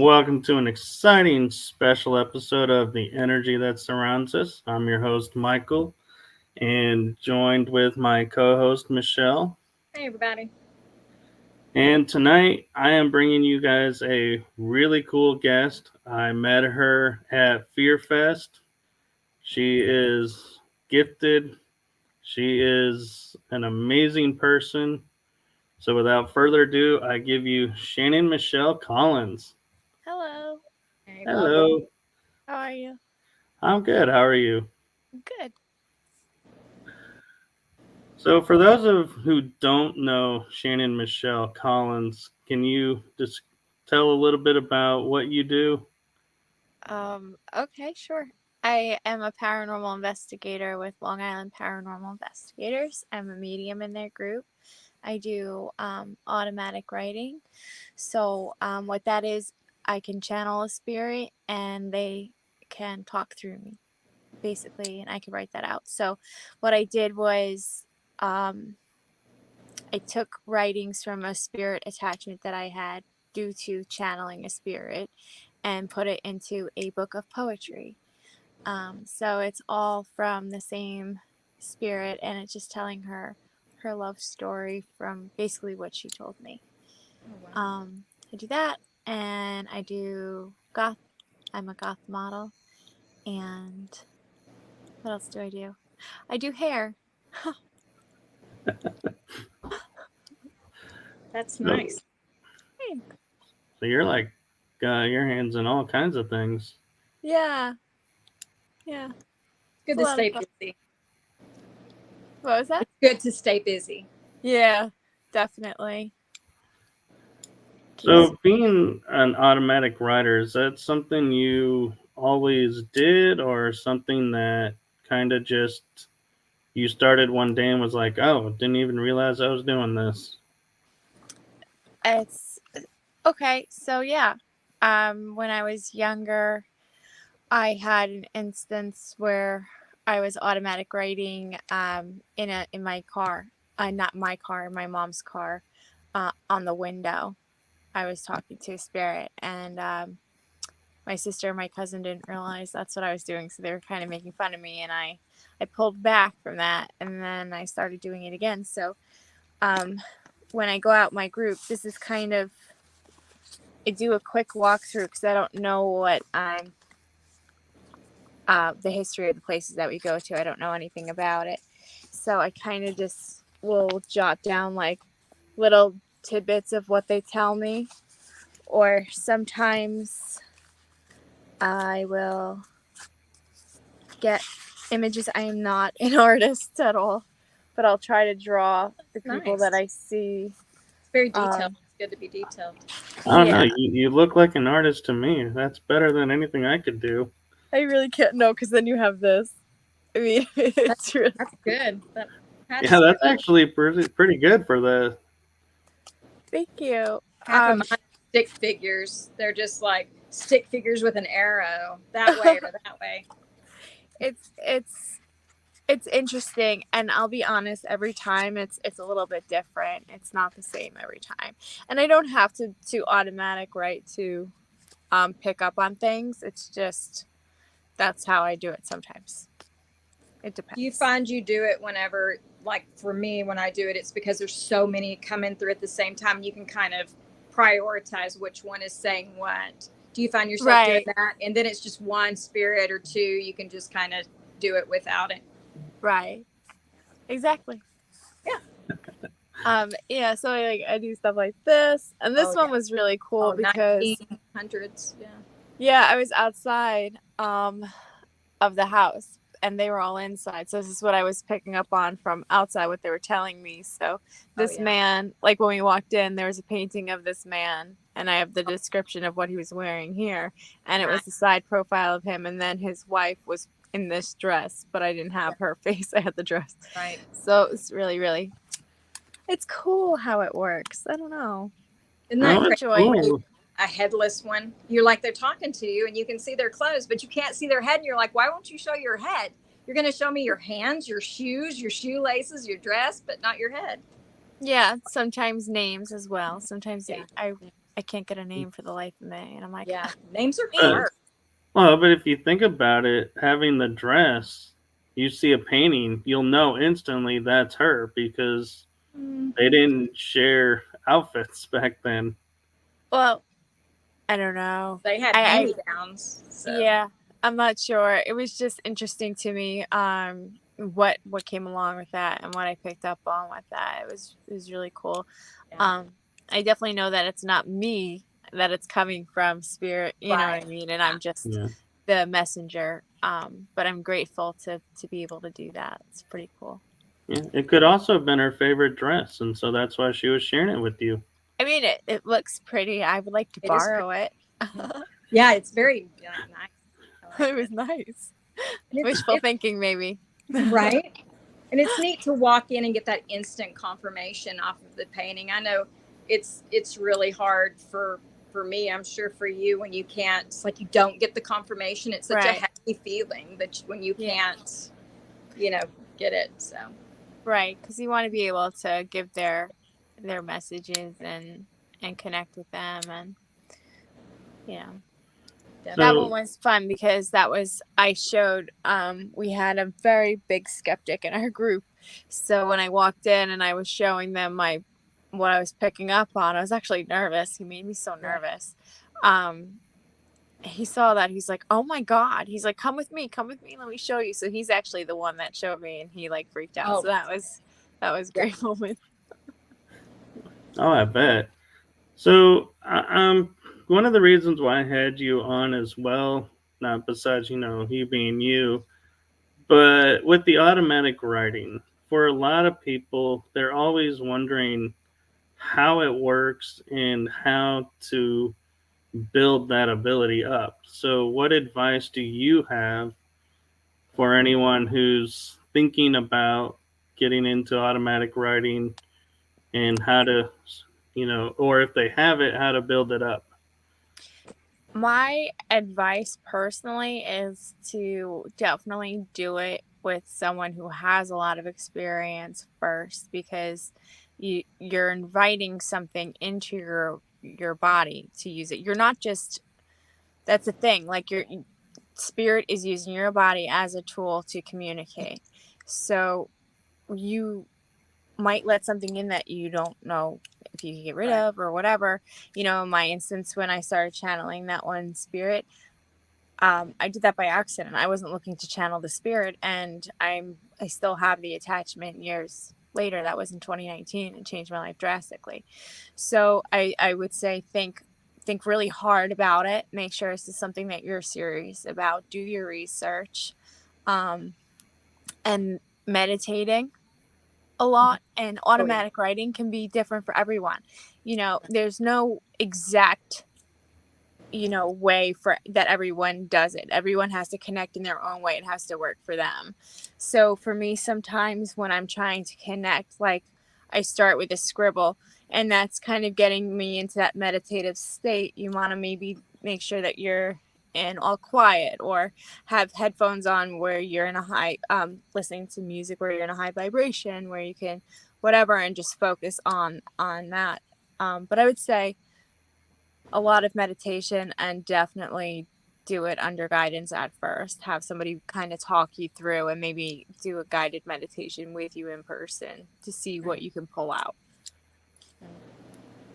welcome to an exciting special episode of The Energy That Surrounds Us. I'm your host, Michael, and joined with my co host, Michelle. Hey, everybody. And tonight, I am bringing you guys a really cool guest. I met her at Fear Fest. She is gifted, she is an amazing person. So, without further ado, I give you Shannon Michele Collins. Hello. Hey, welcome. Hello. How are you? I'm good. How are you? Good. So, for those of who don't know Shannon Michele Collins, can you just tell a little bit about what you do? Okay, sure. I am a paranormal investigator with Long Island Paranormal Investigators. I'm a medium in their group. I do automatic writing. So, what that is, I can channel a spirit and they can talk through me, basically, and I can write that out. So, what I did was I took writings from a spirit attachment that I had due to channeling a spirit and put it into a book of poetry. So it's all from the same spirit, and it's just telling her love story from basically what she told me. Oh, wow. I do that, and I do goth. I'm a goth model, and what else do I do? I do hair. That's So, nice. so you're like, your hands in all kinds of things. Yeah, Good it's a to lot of stay fun. busy. What was that? It's good to stay busy. Yeah, definitely. So, being an automatic writer, is that something you always did, or something that kind of just you started one day and was like, oh, didn't even realize I was doing this? It's okay. So yeah, when I was younger, I had an instance where I was automatic writing in my car, not my car, my mom's car, on the window. I was talking to a spirit, and my sister and my cousin didn't realize that's what I was doing, so they were kind of making fun of me, and I pulled back from that, and then I started doing it again. So when I go out my group, this is kind of, I do a quick walkthrough because I don't know what the history of the places that we go to. I don't know anything about it. So I kind of just will jot down like little tidbits of what they tell me. Or sometimes I will get images. I am not an artist at all, but I'll try to draw the people Nice. that I see. It's very detailed. It's good to be detailed. I don't know. Yeah, You look like an artist to me. That's better than anything I could do. I really can't know because then you have this. I mean, it's really. That's good. That's Yeah, good. that's actually pretty good for the. Thank you. Half of mine are stick figures. They're just like stick figures with an arrow that way or that way. It's interesting, and I'll be honest, every time it's a little bit different. It's not the same every time, and I don't have to automatic write to pick up on things. It's just that's how I do it sometimes. It depends. Do you find you do it whenever, like for me, when I do it, it's because there's so many coming through at the same time. You can kind of prioritize which one is saying what. Do you find yourself doing that? And then it's just one spirit or two. You can just kind of do it without it. Right. Exactly. Yeah. Yeah. So I do stuff like this, and this one was really cool because 1900s. Yeah. Yeah, I was outside of the house, and they were all inside. So this is what I was picking up on from outside, what they were telling me. So this man, like when we walked in, there was a painting of this man, and I have the description of what he was wearing here, and it was the side profile of him, and then his wife was in this dress, but I didn't have her face. I had the dress. Right. So it's really, really, it's cool how it works. I don't know. Isn't that crazy? Cool. A headless one. You're like, they're talking to you and you can see their clothes, but you can't see their head. And you're like, why won't you show your head? You're going to show me your hands, your shoes, your shoelaces, your dress, but not your head. Yeah, sometimes names as well. Sometimes I I can't get a name for the life of me. And I'm like, Yeah, names are Uh, hard. well, but if you think about it, having the dress, you see a painting, you'll know instantly that's her because Mm, they didn't share outfits back then. well, I don't know. they had I hand-me-downs, so yeah, I'm not sure. It was just interesting to me, what came along with that and what I picked up on with that. It was really cool. yeah, Um, I definitely know that it's not me, that it's coming from spirit, you know what right. I mean? And Yeah. I'm just Yeah. the messenger. But I'm grateful to be able to do that. It's pretty cool. Yeah. It could also have been her favorite dress, and so that's why she was sharing it with you. I mean, it looks pretty. I would like to It is pretty. borrow it. Yeah, it's very like nice. I like It was it. nice. And Wishful thinking, maybe. right. And it's neat to walk in and get that instant confirmation off of the painting. I know it's really hard for me. I'm sure for you when you can't. It's like you don't get the confirmation. It's such a Right. happy feeling that when you Yeah. can't, you know, get it. So Right, because you want to be able to give their messages and connect with them, and yeah, that one So, definitely. was fun because that was I showed we had a very big skeptic in our group, so when I walked in and I was showing them my what I was picking up on, I was actually nervous. He made me so Yeah. nervous. Um, he saw that, he's like, oh my god, he's like, come with me, let me show you. So he's actually the one that showed me, and he like freaked out. Oh, So that was a yeah. great moment. oh, I bet. So, one of the reasons why I had you on as well, not besides you being you, but with the automatic writing, for a lot of people, they're always wondering how it works and how to build that ability up. So, what advice do you have for anyone who's thinking about getting into automatic writing and how to, or if they have it, how to build it up? My advice personally is to definitely do it with someone who has a lot of experience first, because you're inviting something into your body to use it. You're not just That's the thing, like your spirit is using your body as a tool to communicate. So you might let something in that you don't know if you can get rid Right. of or whatever. In my instance, when I started channeling that one spirit, I did that by accident. I wasn't looking to channel the spirit, and I still have the attachment years later. That was in 2019 and changed my life drastically. So I would say think really hard about it. Make sure this is something that you're serious about. Do your research, um, and meditating a Mhm. lot, and Oh yeah. automatic writing can be different for everyone. There's no exact way for that everyone does it. Everyone has to connect in their own way. It has to work for them. So for me, sometimes when I'm trying to connect, like, I start with a scribble, and that's kind of getting me into that meditative state. You want to maybe make sure that you're in all quiet, or have headphones on where you're in a high listening to music where you're in a high vibration, where you can whatever, and just focus on that. But I would say a lot of meditation, and definitely do it under guidance at first. Have somebody kind of talk you through, and maybe do a guided meditation with you in person to see what you can pull out.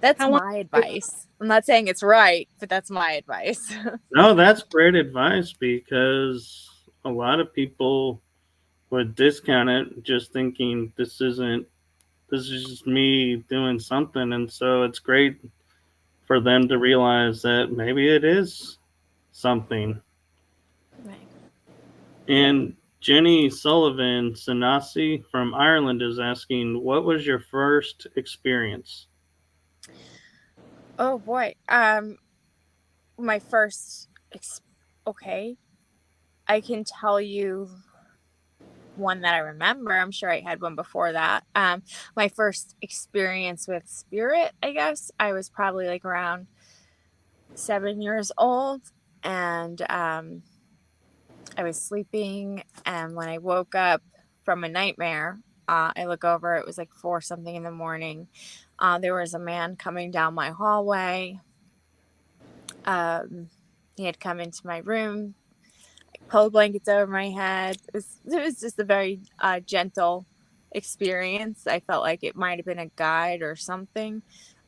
That's How long? my advice. I'm not saying it's right, but that's my advice. No, that's great advice because a lot of people would discount it just thinking this is just me doing something, and so it's great for them to realize that maybe it is something. Right. And Jenny Sullivan Sanasi from Ireland is asking, what was your first experience? Oh boy. My first okay. I can tell you one that I remember. I'm sure I had one before that. My first experience with spirit, I guess, I was probably like around 7 years old, and I was sleeping, and when I woke up from a nightmare, I look over. It was like 4 something in the morning. There was a man coming down my hallway. He had come into my room, pulled blankets over my head. It was just a very gentle experience. I felt like it might have been a guide or something.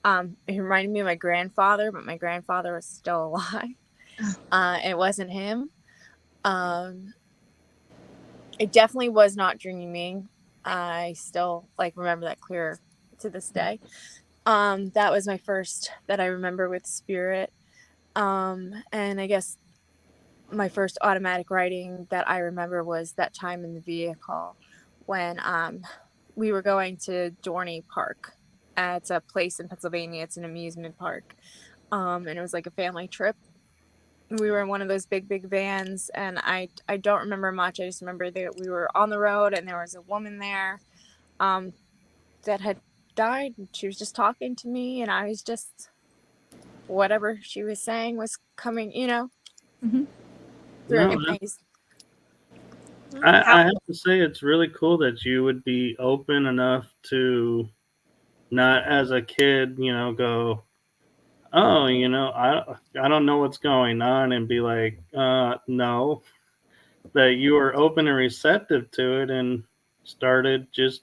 It reminded me of my grandfather, but my grandfather was still alive. It wasn't him. It definitely was not dreaming. I still remember that clear to this day. That was my first that I remember with spirit. And I guess my first automatic writing that I remember was that time in the vehicle when we were going to Dorney Park. It's a place in Pennsylvania. It's an amusement park. And it was like a family trip. We were in one of those big vans, and I don't remember much. I just remember that we were on the road and there was a woman there that had died, and she was just talking to me, and I was just, whatever she was saying was coming, Mm-hmm. through No, my I have to say it's really cool that you would be open enough to not as a kid, go, oh, I don't know what's going on, and be like, no, that you were open and receptive to it and started just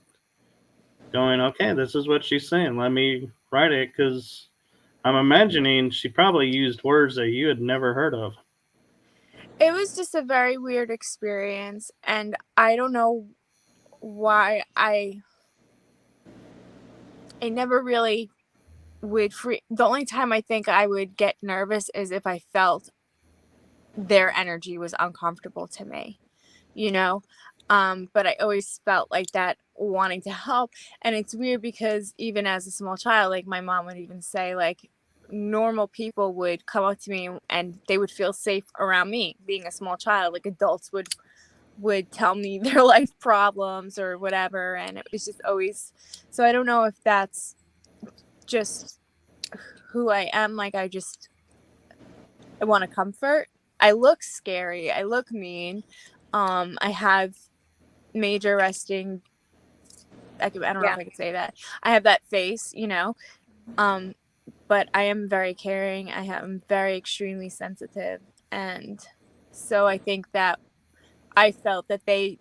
going, okay, this is what she's saying. Let me write it, because I'm imagining she probably used words that you had never heard of. It was just a very weird experience, and I don't know why I never really would the only time I think I would get nervous is if I felt their energy was uncomfortable to me, but I always felt like that, wanting to help. And it's weird because even as a small child, my mom would even say, normal people would come up to me and they would feel safe around me being a small child. Adults would tell me their life problems or whatever, and it was just always, so I don't know if that's just who I am. I want to comfort. I look scary. I look mean. I have major resting. I don't know if I could say that. I have that face, but I am very caring. I'm very extremely sensitive. And so I think that I felt that they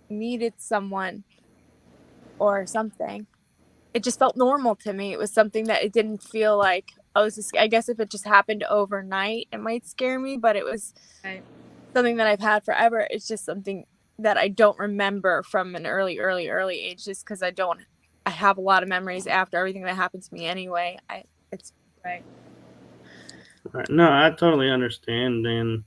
needed someone or something. It just felt normal to me. It was something that it didn't feel like, oh, I guess if it just happened overnight, it might scare me, but it was something that I've had forever. It's just something that I don't remember from an early age, just because I have a lot of memories after everything that happened to me anyway. It's right. Right. No, I totally understand. And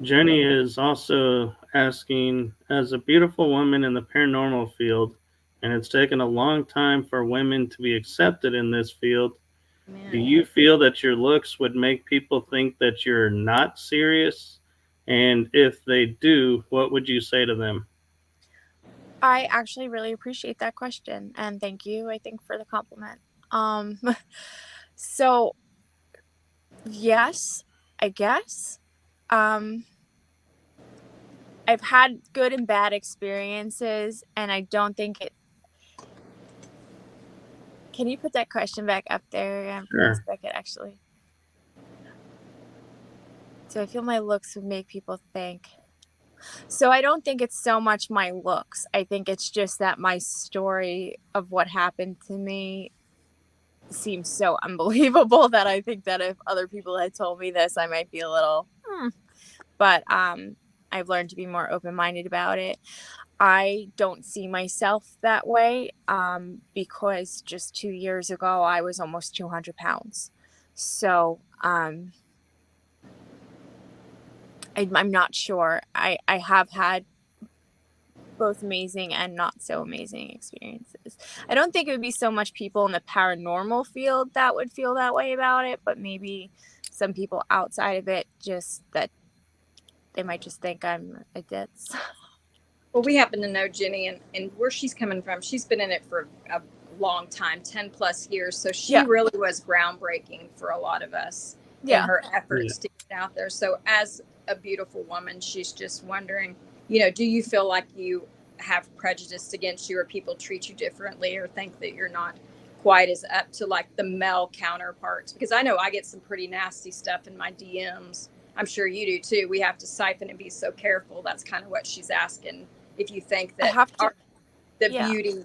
Jenny is also asking, as a beautiful woman in the paranormal field, and it's taken a long time for women to be accepted in this field, do you feel that your looks would make people think that you're not serious? And if they do, what would you say to them? I actually really appreciate that question, and thank you, I think, for the compliment. So yes, I guess. I've had good and bad experiences, and I don't think it. Can you put that question back up there for a Sure. second, actually? So I feel my looks would make people think. So I don't think it's so much my looks. I think it's just that my story of what happened to me seems so unbelievable that I think that if other people had told me this, I might be a little, but I've learned to be more open-minded about it. I don't see myself that way because just 2 years ago, I was almost 200 pounds. So I'm not sure. I have had both amazing and not so amazing experiences. I don't think it would be so much people in the paranormal field that would feel that way about it, but maybe some people outside of it, just that they might just think I'm a ditz. Well, we happen to know Jenny and where she's coming from. She's been in it for a long time, 10 plus years. So she really was groundbreaking for a lot of us in her efforts to get out there. So as a beautiful woman, she's just wondering, do you feel like you have prejudice against you, or people treat you differently, or think that you're not quite as up to like the male counterparts, because I know I get some pretty nasty stuff in my DMs. I'm sure you do too. We have to siphon and be so careful. That's kind of what she's asking. If you think that the beauty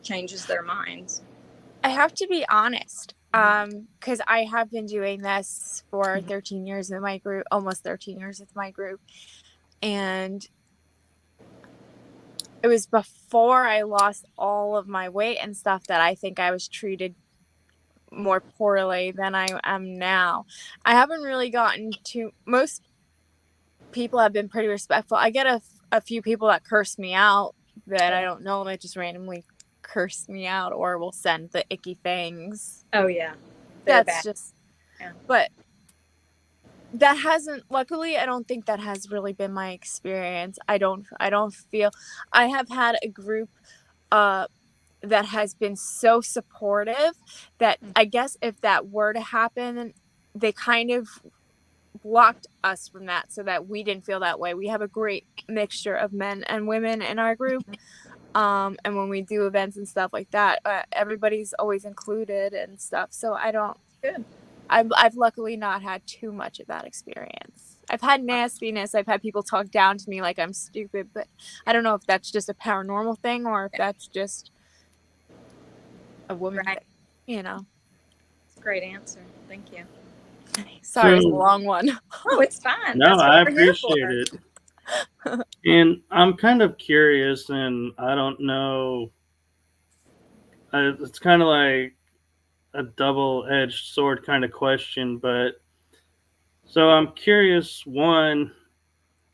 changes their minds. I have to be honest, because I have been doing this for 13 years in my group, almost 13 years with my group. And it was before I lost all of my weight and stuff that I think I was treated more poorly than I am now. I haven't really gotten to, most people have been pretty respectful. I get a few people that curse me out that I don't know, that just randomly curse me out or will send the icky things. Oh yeah. That's just, but that hasn't, luckily, I don't think that has really been my experience. I don't feel, I have had a group that has been so supportive that I guess if that were to happen, they kind of blocked us from that so that we didn't feel that way. We have a great mixture of men and women in our group. And when we do events and stuff like that, everybody's always included and stuff. So I've luckily not had too much of that experience. I've had nastiness. I've had people talk down to me like I'm stupid, but I don't know if that's just a paranormal thing or if that's just a woman thing, you know. It's a great answer. Thank you. Sorry, it's a long one. Oh, it's fine. No, I appreciate it. And I'm kind of curious, and I don't know. It's kind of like a double-edged sword kind of question, but so I'm curious, one,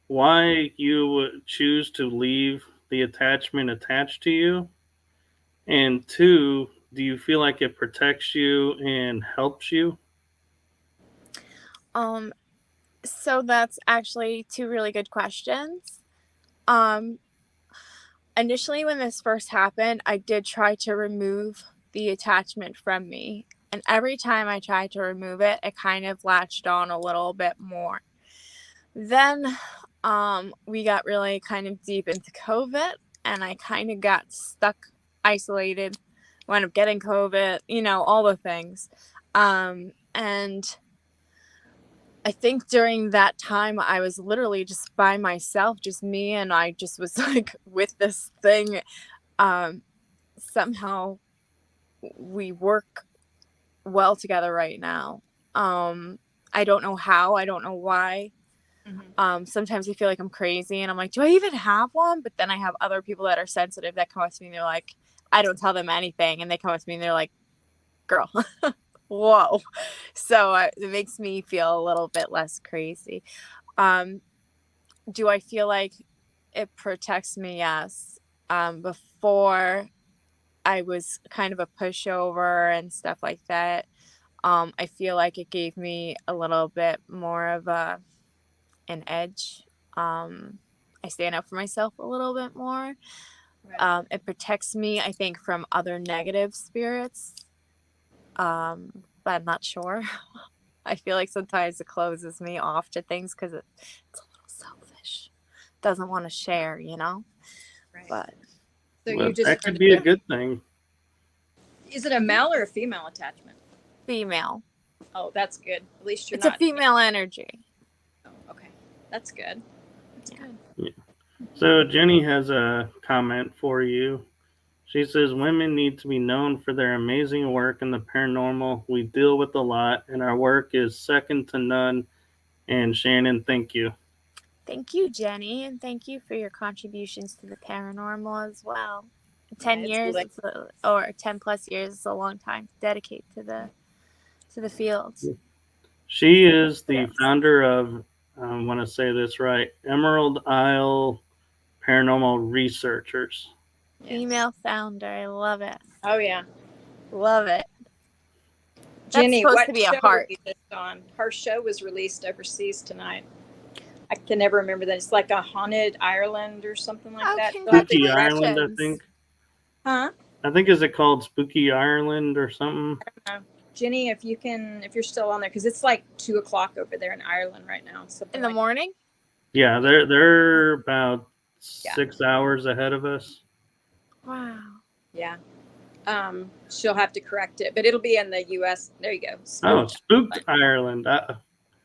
why you would choose to leave the attachment attached to you, and two, do you feel like it protects you and helps you? So that's actually two really good questions. Initially when this first happened, I did try to remove the attachment from me. And every time I tried to remove it, it kind of latched on a little bit more. Then we got really kind of deep into COVID, and I kind of got stuck, isolated, wound up getting COVID, you know, all the things. And I think during that time, I was literally just by myself, just me, and I just was like with this thing. Somehow we work well together right now. I don't know how, I don't know why. Sometimes I feel like I'm crazy and I'm like, do I even have one? But then I have other people that are sensitive that come up to me and they're like, I don't tell them anything. And they come up to me and they're like, girl, whoa. So it makes me feel a little bit less crazy. Do I feel like it protects me? Yes. Before I was kind of a pushover and stuff like that. I feel like it gave me a little bit more of an edge. I stand up for myself a little bit more. It protects me, I think, from other negative spirits. But I'm not sure. I feel like sometimes it closes me off to things because it's a little selfish. Doesn't want to share, you know? Right. But so Well, you just that could be a good thing. Is it a male or a female attachment? Female. Oh, that's good. At least you're it's not. It's a female energy. Oh, okay. That's good. That's good. Yeah. So Jenny has a comment for you. She says, women need to be known for their amazing work in the paranormal. We deal with a lot, and our work is second to none. And Shannon, thank you. Thank you, Jenny, and thank you for your contributions to the paranormal as well. 10 years or 10 plus years is a long time to dedicate to the field. She is the founder of, I want to say this right, Emerald Isle Paranormal Researchers. Female founder. I love it. Oh, yeah. Love it. Jenny, that's supposed to be a heart. Her show was released overseas tonight. I can never remember that. It's like a haunted Ireland or something like that. Spooky Ireland, I think. Huh? I think, is it called Spooky Ireland or something? I don't know. Jenny, if you're still on there, because it's like 2:00 over there in Ireland right now. In the morning? Yeah, they're about 6 hours ahead of us. Wow. Yeah. she'll have to correct it, but it'll be in the U.S. There you go. Oh, Spooked. Spooked Ireland.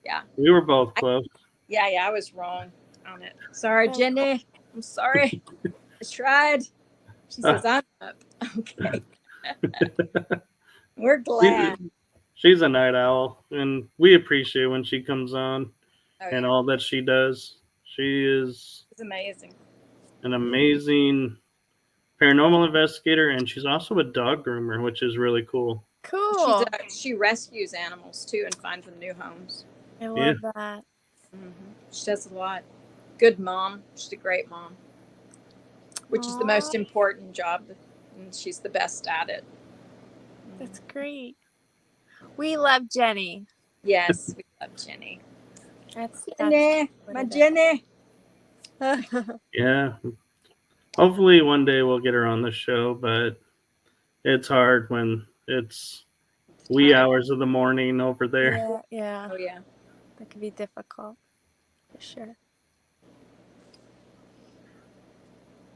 Yeah. We were both close. Yeah, I was wrong on it. Sorry, Jenny. I'm sorry. I tried. She says I'm up. Okay. We're glad. She's a night owl, and we appreciate when she comes on and all that she does. She is amazing. An amazing paranormal investigator, and she's also a dog groomer, which is really cool. Cool. She rescues animals too and finds them new homes. I love that. She does a lot. Good mom. She's a great mom, which is the most important job, and she's the best at it. That's great. We love Jenny. Yes, we love Jenny. That's my Jenny. Yeah. Hopefully one day we'll get her on the show, but it's hard when it's wee hours of the morning over there. Yeah. Oh, yeah. That could be difficult, for sure.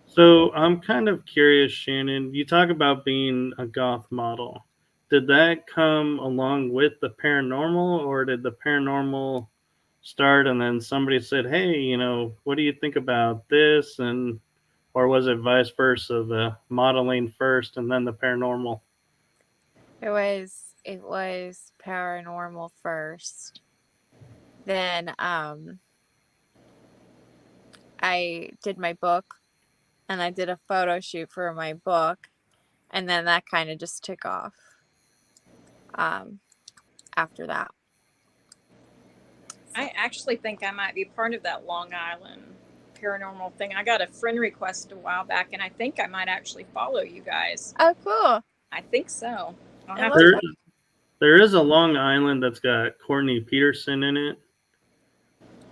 So I'm kind of curious, Shannon. You talk about being a goth model. Did that come along with the paranormal, or did the paranormal start and then somebody said, hey, what do you think about this? Or was it vice versa, the modeling first and then the paranormal? It was paranormal first. Then I did my book, and I did a photo shoot for my book, and then that kind of just took off after that. I actually think I might be part of that Long Island paranormal thing. I got a friend request a while back, and I think I might actually follow you guys. Oh, cool. I think so. There is a Long Island that's got Courtney Peterson in it.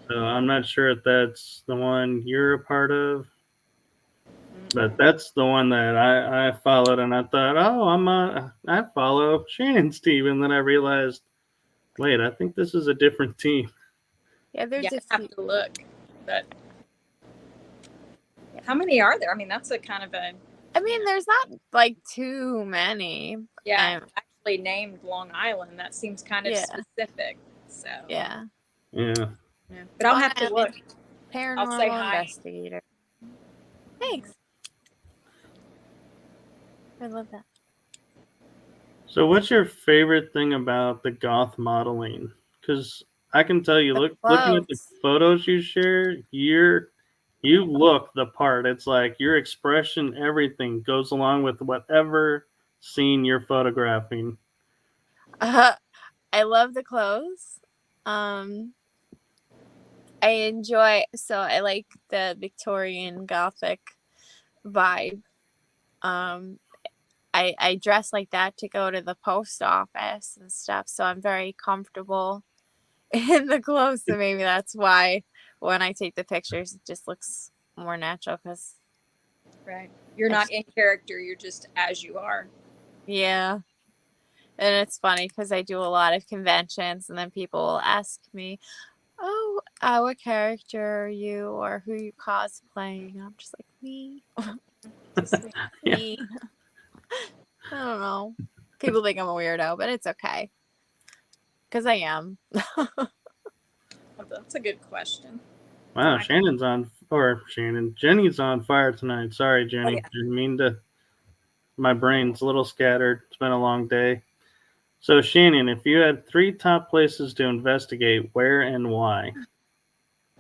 So I'm not sure if that's the one you're a part of. But that's the one that I followed, and I thought, I follow Shannon's team, and then I realized, wait, I think this is a different team. Yeah, there's a few. Have to look, but how many are there? I mean, that's a kind of a. I mean, there's not like too many. Yeah, actually named Long Island. That seems kind of specific. So. Yeah. But I'll have to look. Paranormal investigator. Thanks. I love that. So what's your favorite thing about the goth modeling? Because I can tell you, looking at the photos you share, you look the part. It's like your expression, everything goes along with whatever scene you're photographing. I love the clothes. I like the Victorian Gothic vibe. I dress like that to go to the post office and stuff, so I'm very comfortable in the clothes. So maybe that's why when I take the pictures, it just looks more natural. Right, you're not in character; you're just as you are. Yeah, and it's funny because I do a lot of conventions, and then people will ask me, "Oh, what character are you, or who you cosplaying?" And I'm just like, me. Me. I don't know. People think I'm a weirdo, but it's okay. Because I am. That's a good question. Wow, Jenny's on fire tonight. Sorry, Jenny. I didn't mean to. My brain's a little scattered. It's been a long day. So, Shannon, if you had 3 top places to investigate, where and why?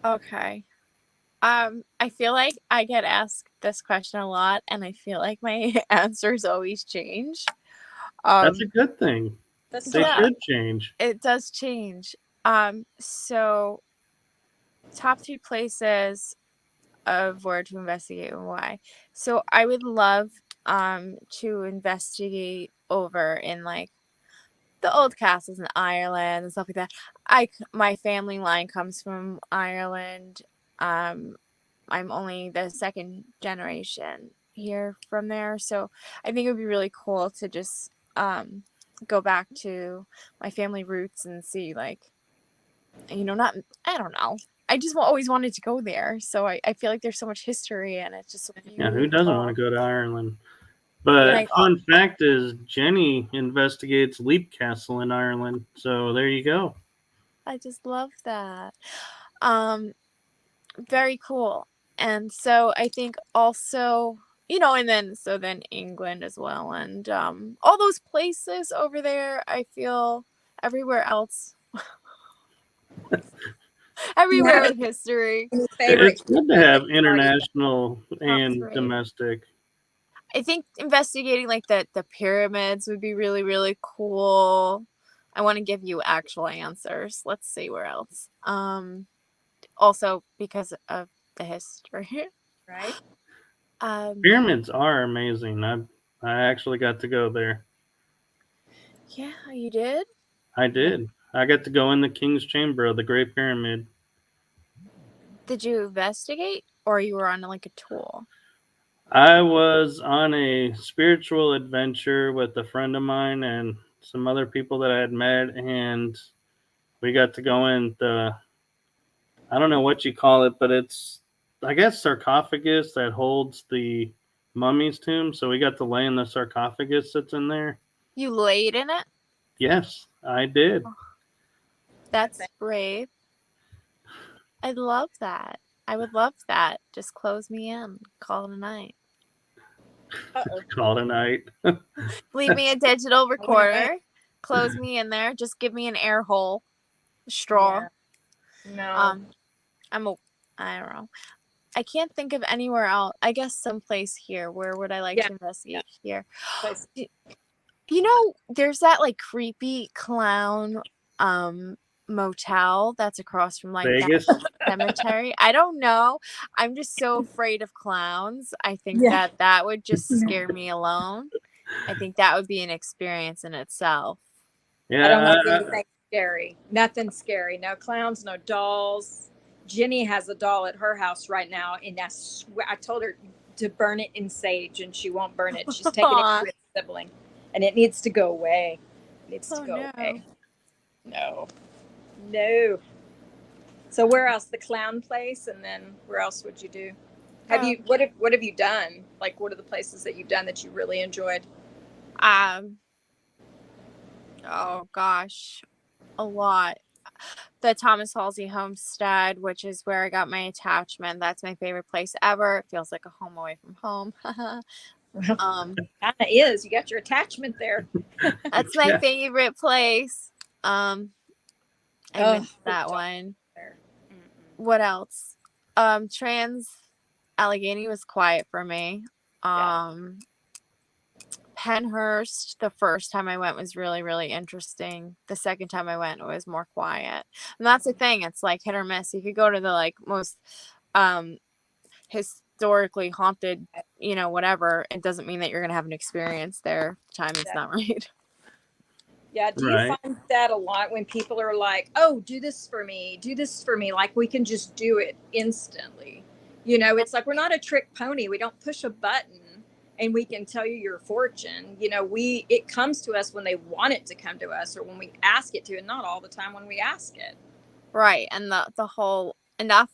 Okay. I feel like I get asked this question a lot, and I feel like my answers always change. That's a good thing. They should change. It does change. So top 3 places of where to investigate and why. So I would love to investigate over in like the old castles in Ireland and stuff like that. My family line comes from Ireland. I'm only the second generation here from there, so I think it would be really cool to just go back to my family roots and see, like, I don't know. I just always wanted to go there, so I feel like there's so much history and it's just so beautiful. Yeah, who doesn't want to go to Ireland? But Like, fun fact is, Jenny investigates Leap Castle in Ireland. So there you go. I just love that. Very cool. And so I think also, and then England as well, and all those places over there. I feel everywhere else, everywhere with history. Favorite It's good to have you've already done? international Top and 3. domestic. I think investigating like the pyramids would be really, really cool. I want to give you actual answers. Let's see where else. Also because of the history. Right. Pyramids are amazing. I actually got to go there. Yeah, you did? I did. I got to go in the King's Chamber of the Great Pyramid. Did you investigate or you were on like a tour? I was on a spiritual adventure with a friend of mine and some other people that I had met, and we got to go in the, I don't know what you call it, but it's, I guess, sarcophagus that holds the mummy's tomb. So we got to lay in the sarcophagus that's in there. You laid in it? Yes, I did. That's brave. I'd love that. I would love that. Just close me in. Call it a night. Call it a night. Leave me a digital recorder. Close me in there. Just give me an air hole. Straw. Yeah. No. I don't know. I can't think of anywhere else. I guess someplace here. Where would I like to investigate here? There's that like creepy clown motel that's across from like Vegas. that cemetery. I don't know. I'm just so afraid of clowns. I think that would just scare me alone. I think that would be an experience in itself. Yeah. I don't like anything scary. Nothing scary. No clowns, no dolls. Jenny has a doll at her house right now, and I told her to burn it in sage, and she won't burn it. She's taking it to its sibling, and it needs to go away. It needs to go away. No. So where else? The clown place, and then where else would you do? What have you done? Like, what are the places that you've done that you really enjoyed? Oh gosh, a lot. The Thomas Halsey Homestead, which is where I got my attachment. That's my favorite place ever. It feels like a home away from home. Kind of is. You got your attachment there. That's my favorite place. I missed that one. What else? Trans Allegheny was quiet for me. Pennhurst, the first time I went was really, really interesting. The second time I went, it was more quiet. And that's the thing. It's like hit or miss. You could go to the like most historically haunted, whatever. It doesn't mean that you're going to have an experience there. Time is not right. Yeah. Do you find that a lot when people are like, oh, do this for me. Like we can just do it instantly. It's like we're not a trick pony. We don't push a button and we can tell you your fortune. It comes to us when they want it to come to us or when we ask it to, and not all the time when we ask it. Right. And the whole enough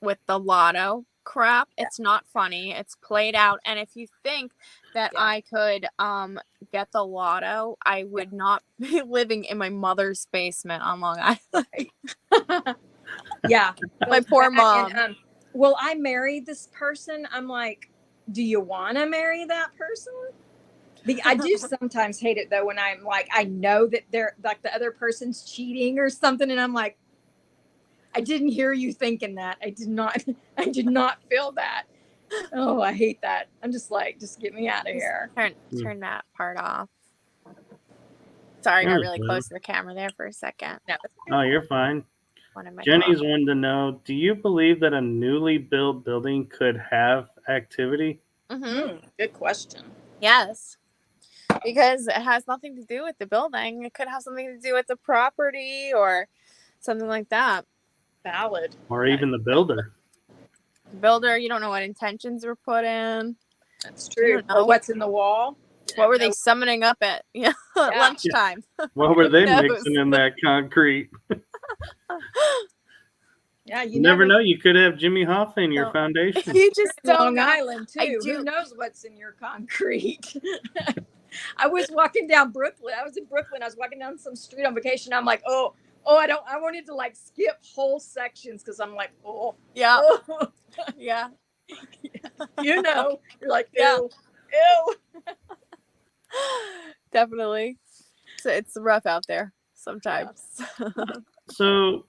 with the lotto crap. It's not funny. It's played out. And if you think that I could get the lotto, I would not be living in my mother's basement on Long Island. Yeah. My poor mom. And, I married this person. I'm like, do you want to marry that person? I do sometimes hate it though when I'm like, I know that they're like the other person's cheating or something, and I'm like, I didn't hear you thinking that. I did not feel that. Oh, I hate that. I'm just like, just get me out of here. Turn that part off. Sorry, I got really close to the camera there for a second. No, you're fine. Jenny's wanted to know, do you believe that a newly built building could have activity? Good question. Yes. Because it has nothing to do with the building. It could have something to do with the property or something like that. Valid. Or even the builder. The builder, you don't know what intentions were put in. That's true. Or what's in the wall. What were they summoning up at lunchtime? What were they mixing in that concrete? Yeah, You never know. You could have Jimmy Hoffa in your foundation. You just don't Long know. Island too. Who knows what's in your concrete? I was walking down Brooklyn. I was in Brooklyn. I was walking down some street on vacation. I'm like, oh, I wanted to like skip whole sections because I'm like, yeah. You know, you're like, ew, ew. Definitely. So it's rough out there sometimes. So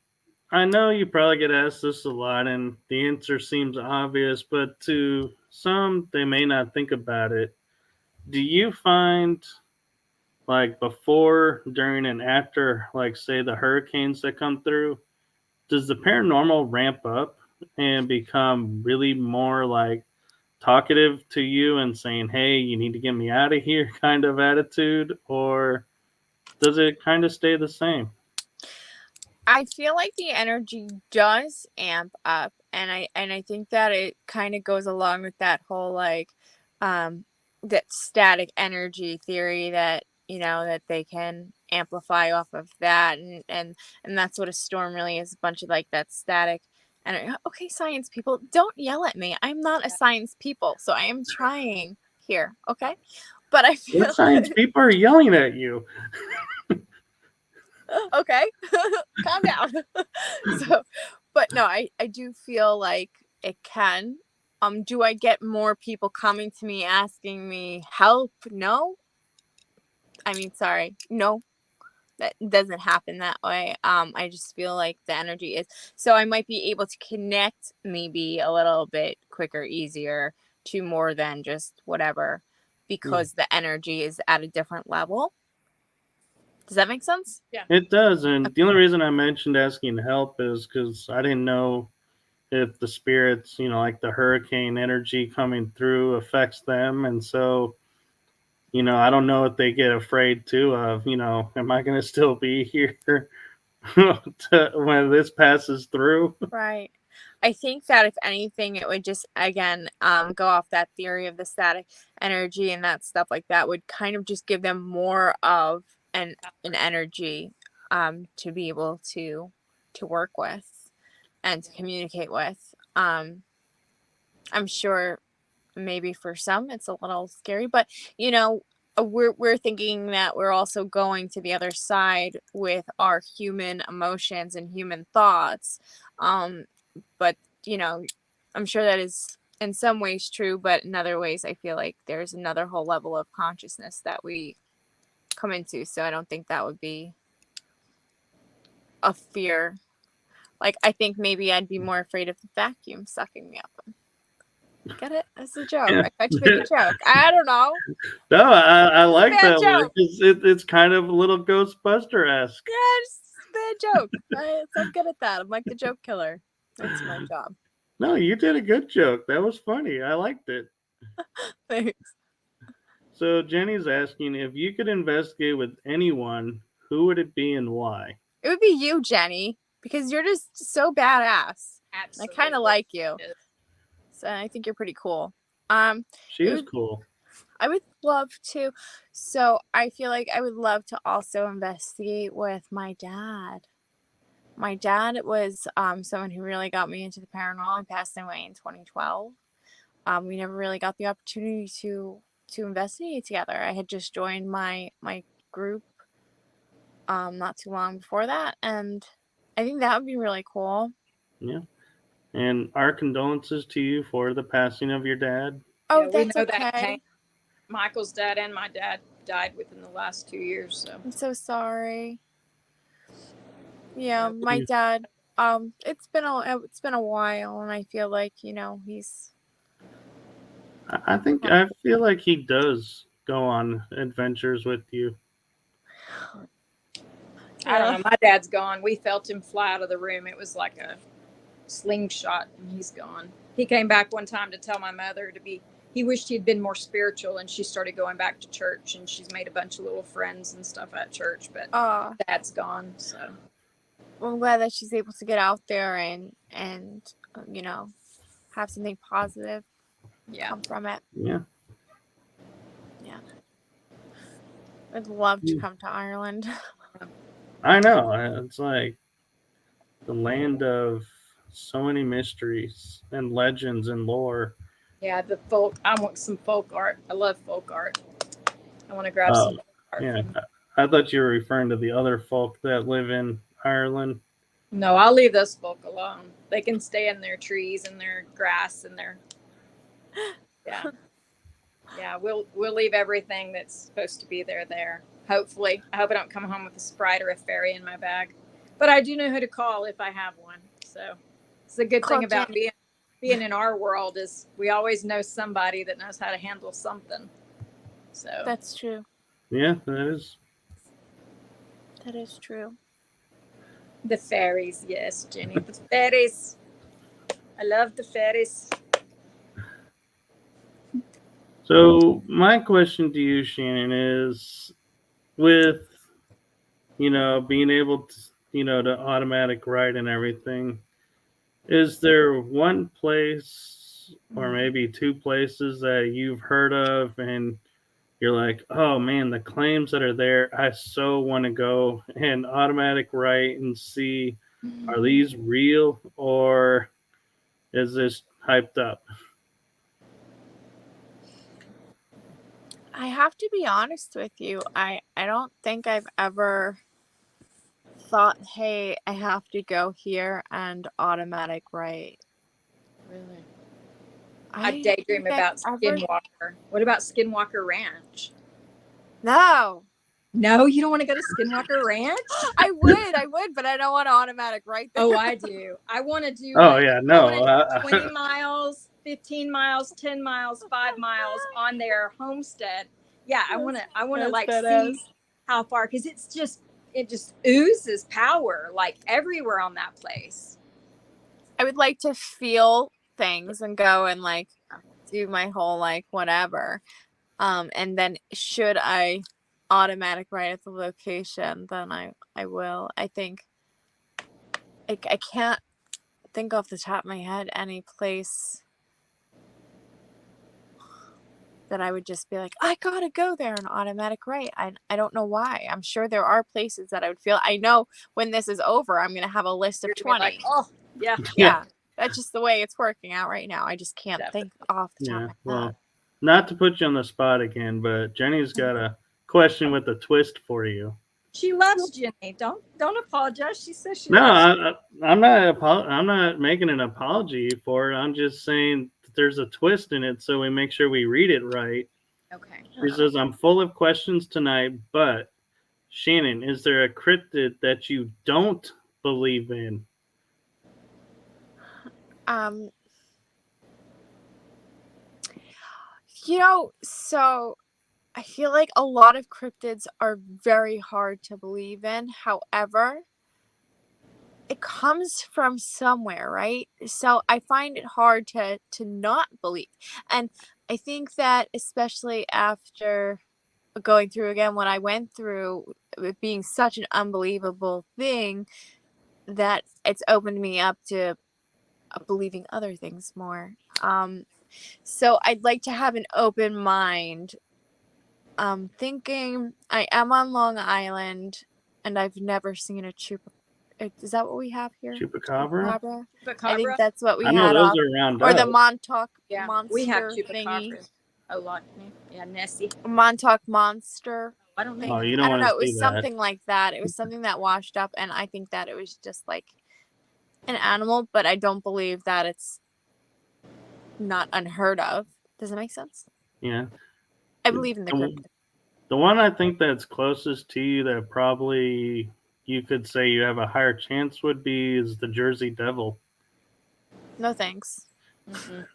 I know you probably get asked this a lot, and the answer seems obvious, but to some, they may not think about it. Do you find, like, before, during, and after, like, say, the hurricanes that come through, does the paranormal ramp up and become really more, like, talkative to you and saying, hey, you need to get me out of here kind of attitude? Or does it kind of stay the same? I feel like the energy does amp up, and I think that it kind of goes along with that whole like that static energy theory that that they can amplify off of that, and that's what a storm really is, a bunch of like that static. And okay, science people, don't yell at me. I'm not a science people, so I am trying here, okay? But I feel What science people are yelling at you? okay, calm down. But no, I do feel like it can. Do I get more people coming to me asking me help? No. I mean, sorry, no, that doesn't happen that way. I just feel like the energy is, so I might be able to connect maybe a little bit quicker, easier to more than just whatever, because the energy is at a different level. Does that make sense? Yeah. It does. And the only reason I mentioned asking help is because I didn't know if the spirits, like the hurricane energy coming through affects them. And so, I don't know if they get afraid too of, am I going to still be here when this passes through? Right. I think that if anything, it would just again go off that theory of the static energy and that stuff like that would kind of just give them more of an energy to be able to work with and to communicate with. I'm sure maybe for some it's a little scary, but we're thinking that we're also going to the other side with our human emotions and human thoughts. But I'm sure that is in some ways true, but in other ways I feel like there's another whole level of consciousness that we come into, so I don't think that would be a fear. Like, I think maybe I'd be more afraid of the vacuum sucking me up. Get it? It's a joke. I tried to make a joke. I don't know. No, I like that joke. word. It's kind of a little Ghostbuster-esque. Yeah, it's a bad joke. I'm good at that. I'm like the joke killer. That's my job. No, you did a good joke. That was funny. I liked it. Thanks. So Jenny's asking, if you could investigate with anyone, who would it be and why? It would be you, Jenny, because you're just so badass. Absolutely. I kind of like you. So I think you're pretty cool. She is cool. I would love to. So I feel like I would love to also investigate with my dad. My dad was someone who really got me into the paranormal. He passed away in 2012. We never really got the opportunity to investigate together. I had just joined my group not too long before that, and I think that would be really cool. Yeah. And our condolences to you for the passing of your dad. Oh, yeah, that's okay. Michael's dad and my dad died within the last 2 years. So I'm so sorry. Yeah, my dad. It's been a while, and I feel like he's. I feel like he does go on adventures with you. I don't know. My dad's gone. We felt him fly out of the room. It was like a slingshot, and he's gone. He came back one time to tell my mother he wished he'd been more spiritual, and she started going back to church, and she's made a bunch of little friends and stuff at church, but Dad's gone. So I'm glad that she's able to get out there and have something positive come from it. Yeah. I'd love to come to Ireland. I know. It's like the land of so many mysteries and legends and lore. Yeah, the folk. I want some folk art. I love folk art. I want to grab some Um, folk art yeah, from. I thought you were referring to the other folk that live in Ireland. No, I'll leave those folk alone. They can stay in their trees and their grass and their yeah. Yeah, we'll leave everything that's supposed to be there. Hopefully, I hope I don't come home with a sprite or a fairy in my bag, but I do know who to call if I have one. So it's a good Call thing about Jenny. being in our world is we always know somebody that knows how to handle something. So That's true. Yeah, that is. That is true. the fairies, yes, Jenny, the fairies. I love the fairies. So my question to you, Shannon, is with being able to to automatic write and everything. Is there one place or maybe two places that you've heard of and you're like, oh man, the claims that are there, I so want to go and automatic write and see, are these real or is this hyped up? I have to be honest with you. I don't think I've ever thought, hey, I have to go here and automatic write. Really? I I don't daydream think I've about ever. Skinwalker. What about Skinwalker Ranch? No, No, you don't want to go to Skinwalker Ranch? I would, but I don't want to automatic write there. Oh, I do. I want to do Oh like yeah, I want no. to do 20 miles, 15 miles, 10 miles, 5 miles on their homestead. Yeah, I want to That's like badass. see how far cuz it just oozes power like everywhere on that place. I would like to feel things and go and like do my whole like whatever. And then should I automatic write at the location, then I will. I think I can't think off the top of my head any place that I would just be like, I gotta go there and automatic write. I don't know why. I'm sure there are places that I would feel. I know when this is over, I'm gonna have a list of You're gonna 20. be like, "Oh, yeah, Yeah, that's just the way it's working out right now. I just can't definitely." think off the top Yeah, of my head. well, not to put you on the spot again, but Jenny's got a question with a twist for you. She loves Jenny. Don't apologize. She says she No, loves you. I'm not. I'm not making an apology for it. I'm just saying that there's a twist in it, so we make sure we read it right. Okay. She says, "I'm full of questions tonight, but Shannon, is there a cryptid that you don't believe in?" Um, so I feel like a lot of cryptids are very hard to believe in. However, it comes from somewhere, right? So I find it hard to not believe. And I think that especially after going through again what I went through, it being such an unbelievable thing, that it's opened me up to believing other things more. So I'd like to have an open mind. Thinking I am on Long Island and I've never seen a chupa. Is that what we have here? Chupacabra? Chupacabra? I think Chupacabra? that's what we I know had those off. are around Or the us. Montauk Yeah, we have monster thingy. chupacabras a lot. Yeah, Nessie. Montauk monster I don't thing. know. Oh, you I don't don't want know. to It see was that. something like that. It was something that washed up, and I think that it was just like an animal, but I don't believe that it's not unheard of. Does it make sense? Yeah. I believe in the cryptid. The one I think that's closest to you that probably you could say you have a higher chance would be is the Jersey Devil. No thanks. Mm-mm.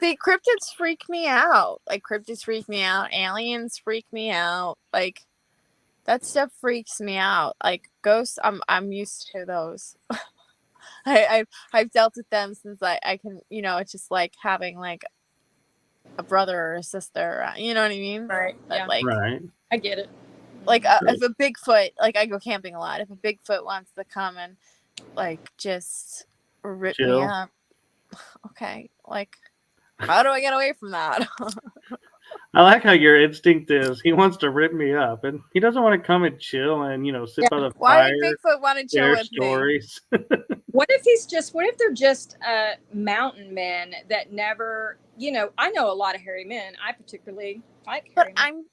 See, cryptids freak me out. Like, cryptids freak me out. Aliens freak me out. Like, that stuff freaks me out. Like, ghosts, I'm used to those. I've dealt with them since I can, it's just like having like a brother or a sister. You know what I mean? Right. But Yeah. like, Right. I get it. like if a Bigfoot, like I go camping a lot. If a Bigfoot wants to come and like just rip me Chill. up, okay, like how do I get away from that? I like how your instinct is he wants to rip me up, and he doesn't want to come and chill and sit by the Why fire, would Bigfoot want to chill share with me? stories. What if they're just mountain men that never, I know a lot of hairy men. I particularly like hairy men.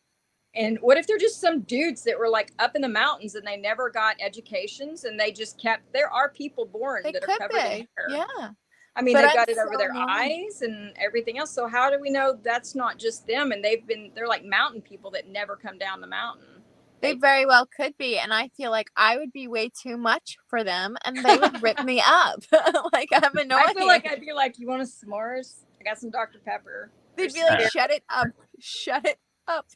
And what if they're just some dudes that were like up in the mountains and they never got educations and they just there are people born that are covered in hair. Yeah. I mean, they've got it over their eyes and everything else. So how do we know that's not just them? And they're like mountain people that never come down the mountain. They very well could be. And I feel like I would be way too much for them and they would rip me up. Like, I'm annoying. I feel like I'd be like, you want a s'mores? I got some Dr. Pepper. They'd be like, shut it up. Shut it up.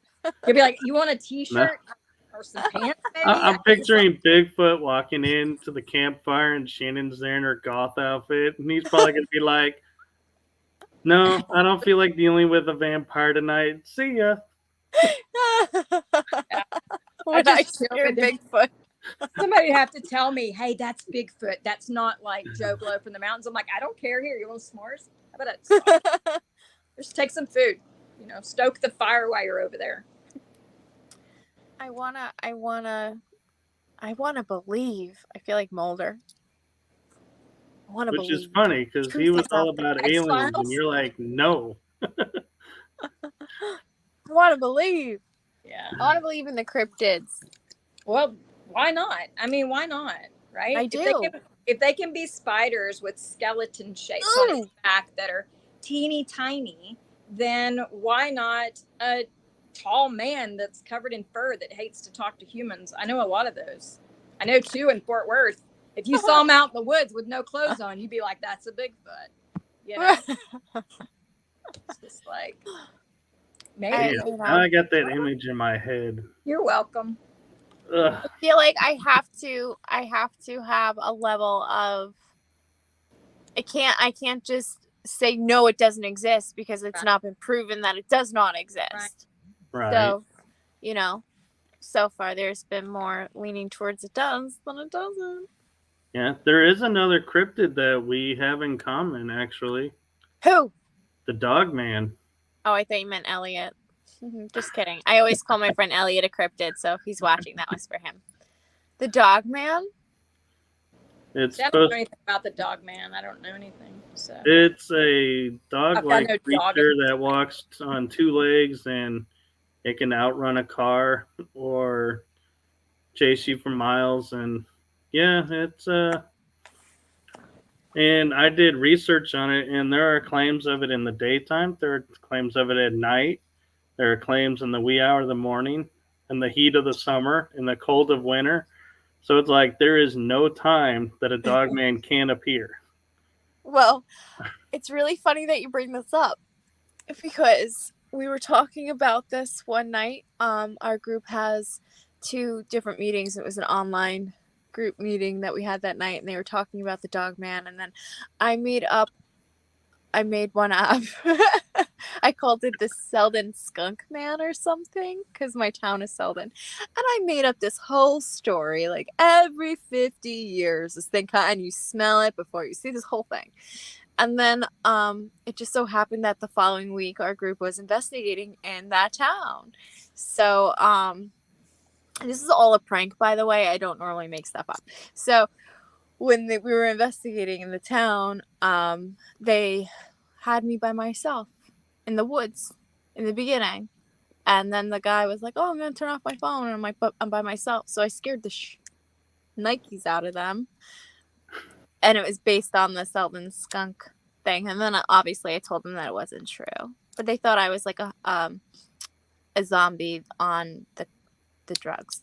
You'd be like, you want a t-shirt? No. Or some pants, maybe? I'm picturing Bigfoot walking into the campfire and Shannon's there in her goth outfit. And he's probably going to be like, no, I don't feel like dealing with a vampire tonight. See ya. When I hear Bigfoot. Somebody have to tell me, hey, that's Bigfoot. That's not like Joe Blow from the mountains. I'm like, I don't care. Here, you want s'mores? How about it? Just take some food. Stoke the fire while you're over there. I wanna believe. I feel like Mulder. I wanna believe. Which is funny because he was all about aliens, and you're like, no. I want to believe. Yeah. I want to believe in the cryptids. Well, why not? I mean, why not? Right? I do. If they can be spiders with skeleton shapes on its back that are teeny tiny, then why not a tall man that's covered in fur that hates to talk to humans? I know a lot of those. I know two in Fort Worth. If you saw them out in the woods with no clothes on, you'd be like, that's a Bigfoot. It's just like, maybe. Now I got that image in my head. You're welcome. Ugh. I feel like I have to have a level of, I can't just say no, it doesn't exist because it's not been proven that it does not exist. Right. So, so far there's been more leaning towards it does than it doesn't. Yeah, there is another cryptid that we have in common, actually. Who? The Dog Man. Oh, I thought you meant Elliot. Just kidding. I always call my friend Elliot a cryptid, so if he's watching, that was for him. The Dog Man? I don't know anything about the Dog Man. I don't know anything. So it's a dog-like creature that walks on two legs, and it can outrun a car or chase you for miles. And yeah, it's and I did research on it, and there are claims of it in the daytime. There are claims of it at night. There are claims in the wee hour of the morning, in the heat of the summer, in the cold of winter. So it's like there is no time that a dog man can appear. Well, it's really funny that you bring this up because we were talking about this one night. Our group has 2 different meetings. It was an online group meeting that we had that night, and they were talking about the Dog Man. And then I made one up. I called it the Selden Skunk Man or something because my town is Selden. And I made up this whole story, like every 50 years, this thing, and you smell it before you see this whole thing. And then it just so happened that the following week, our group was investigating in that town. So this is all a prank, by the way. I don't normally make stuff up. So when we were investigating in the town, they had me by myself in the woods in the beginning. And then the guy was like, oh, I'm going to turn off my phone, and I'm by myself. So I scared the Nikes out of them. And it was based on the Selden skunk thing. And then obviously I told them that it wasn't true. But they thought I was like a zombie on the drugs.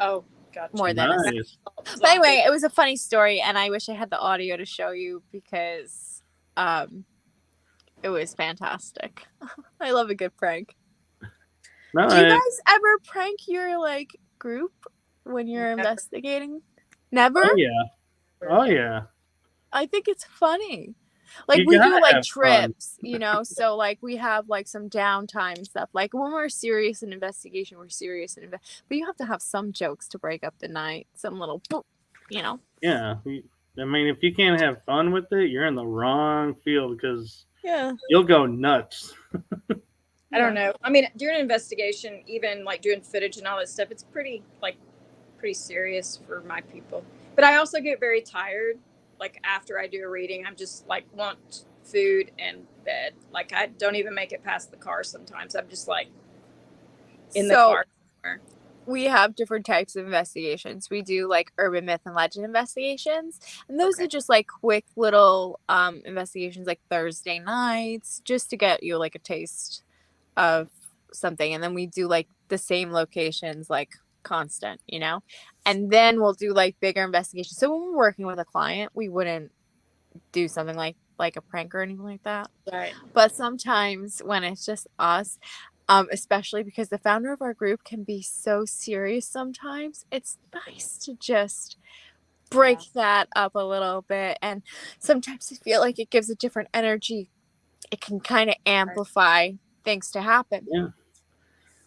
Oh, gotcha. More than nice. But anyway, it was a funny story, and I wish I had the audio to show you because it was fantastic. I love a good prank. No, Do you guys ever prank your group when you're investigating? Never? Oh yeah. I think it's funny. We do trips, so we have some downtime stuff. Like when we're serious in investigation, we're serious but you have to have some jokes to break up the night. Some little boop, Yeah. I mean, if you can't have fun with it, you're in the wrong field because you'll go nuts. I don't know. I mean, during an investigation, even like doing footage and all that stuff, it's pretty serious for my people. But I also get very tired. Like after I do a reading, I'm just like want food and bed. Like I don't even make it past the car sometimes. I'm just like in the car somewhere. We have different types of investigations. We do like urban myth and legend investigations, and those are just like quick little investigations, like Thursday nights, just to get you like a taste of something. And then we do like the same locations, like constant, you know. And then we'll do like bigger investigations. So when we're working with a client, we wouldn't do something like a prank or anything like that. Right. But sometimes when it's just us, especially because the founder of our group can be so serious sometimes, it's nice to just break that up a little bit. And sometimes I feel like it gives a different energy. It can kind of amplify things to happen. Yeah.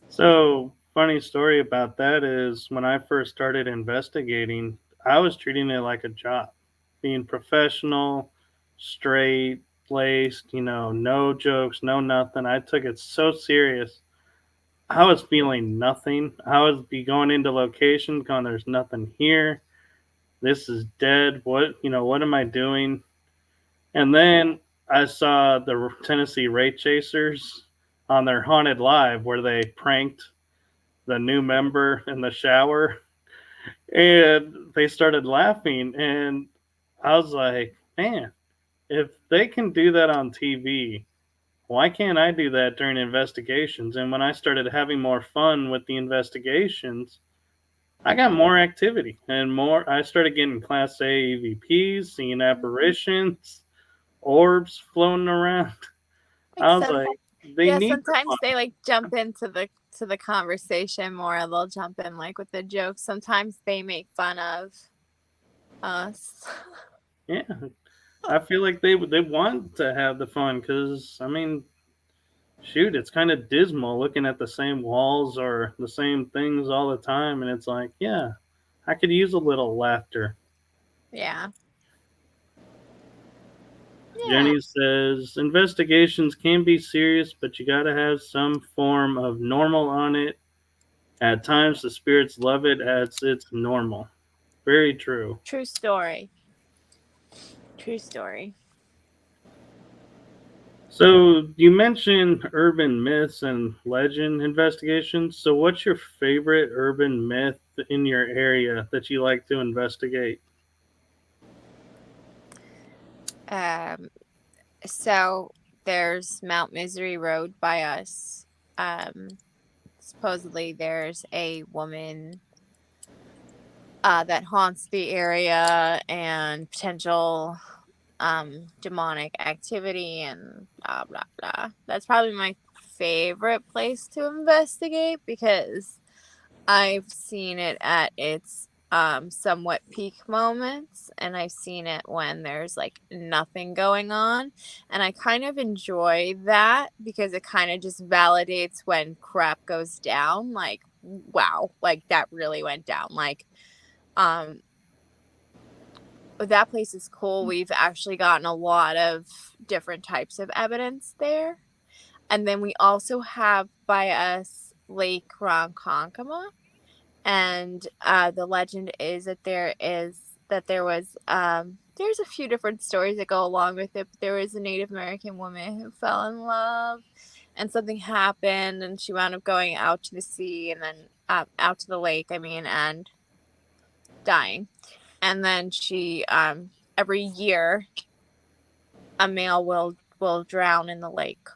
So, funny story about that is when I first started investigating, I was treating it like a job, being professional, straight laced, no jokes, no nothing. I took it so serious. I was feeling nothing. I was be going into location, going, there's nothing here. This is dead. What am I doing? And then I saw the Tennessee Race Chasers on their Haunted Live where they pranked the new member in the shower, and they started laughing, and I was like, man, if they can do that on TV, why can't I do that during investigations? And when I started having more fun with the investigations, I got more activity and more. I started getting Class A EVPs, seeing apparitions, orbs floating around. I was like, they need sometimes they like jump into the conversation more. They'll jump in like with the jokes. Sometimes they make fun of us. Yeah, I feel like they want to have the fun because I mean, shoot, it's kind of dismal looking at the same walls or the same things all the time, and it's like, yeah, I could use a little laughter. Yeah. Jenny says investigations can be serious, but you got to have some form of normal on it. At times, the spirits love it as it's normal. Very true. True story. True story. So, you mentioned urban myths and legend investigations. So, what's your favorite urban myth in your area that you like to investigate? So there's Mount Misery Road by us. Supposedly there's a woman that haunts the area, and potential demonic activity and blah blah blah. That's probably my favorite place to investigate because I've seen it at its somewhat peak moments, and I've seen it when there's like nothing going on, and I kind of enjoy that because it kind of just validates when crap goes down, like wow, like that really went down. Like that place is cool. We've actually gotten a lot of different types of evidence there. And then we also have by us Lake Ronkonkoma. And the legend is that there was there's a few different stories that go along with it, but there was a Native American woman who fell in love and something happened, and she wound up going out to the sea and then out to the lake, and dying. And then she every year a male will drown in the lake.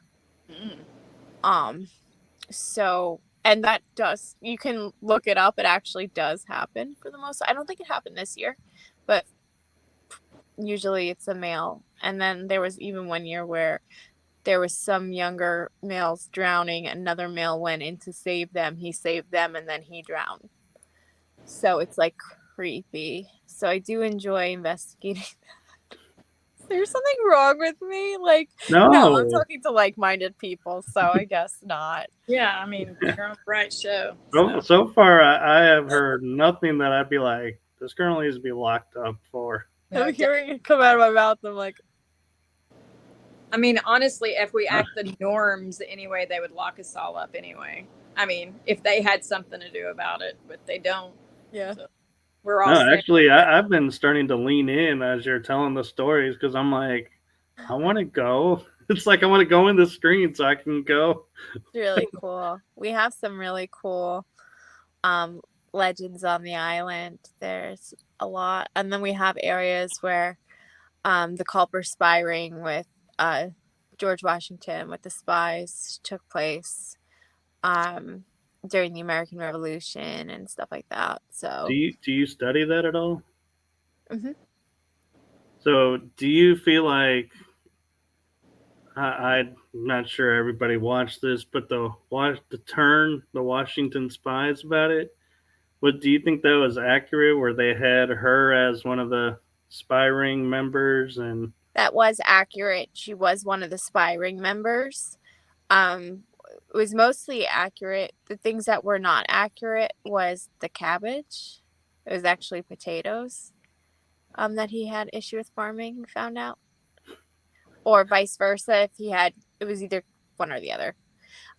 So, and that does, you can look it up, it actually does happen for the most. I don't think it happened this year, but usually it's a male. And then there was even one year where there was some younger males drowning, another male went in to save them, he saved them, and then he drowned. So it's like creepy. So I do enjoy investigating that. Is there something wrong with me? Like, no, I'm talking to like-minded people, so I guess not. Yeah, I mean, you're on the right show. So far, I have heard nothing that I'd be like, this girl needs to be locked up for. I'm hearing it come out of my mouth. I'm like, I mean, honestly, if we act the norms anyway, they would lock us all up anyway. I mean, if they had something to do about it, but they don't. Yeah. So we're all No, safe. actually, I've been starting to lean in as you're telling the stories because I'm like, I want to go. It's like I want to go in the screen so I can go. It's really cool. We have some really cool legends on the island. There's a lot. And then we have areas where the Culper spy ring with George Washington with the spies took place during the American Revolution and stuff like that. Do So you study that at all? mhm. So do you feel like I'm not sure everybody watched this, but the Washington spies about it. What do you think that was accurate? Where they had her as one of the spy ring members, and That was accurate. She was one of the spy ring members. It was mostly accurate. The things that were not accurate was the cabbage. It was actually potatoes that he had issue with farming, we found out. Or vice versa, if he had, it was either one or the other.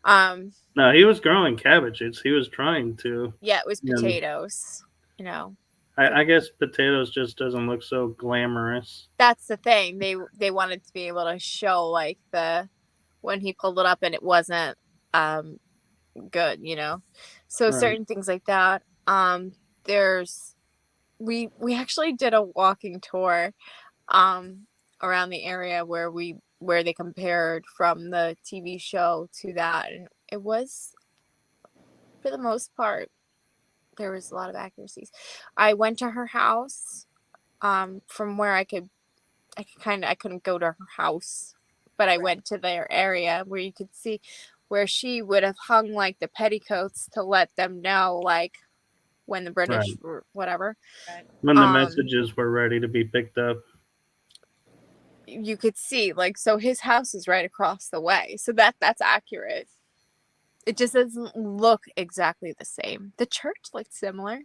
no, he was growing cabbages. He was trying to. Yeah, it was And potatoes, you know. I guess potatoes just doesn't look so glamorous. That's the thing. They wanted to be able to show like the when he pulled it up and it wasn't good, you know. So Right. certain things like that. There's we actually did a walking tour around the area where they compared from the TV show to that, and it was for the most part there was a lot of accuracies. I went to her house from where I couldn't go to her house, but I went to their area where you could see where she would have hung like the petticoats to let them know like when the British Right. were whatever. When the messages were ready to be picked up. You could see like so his house is right across the way. So that's accurate. It just doesn't look exactly the same. The church looked similar.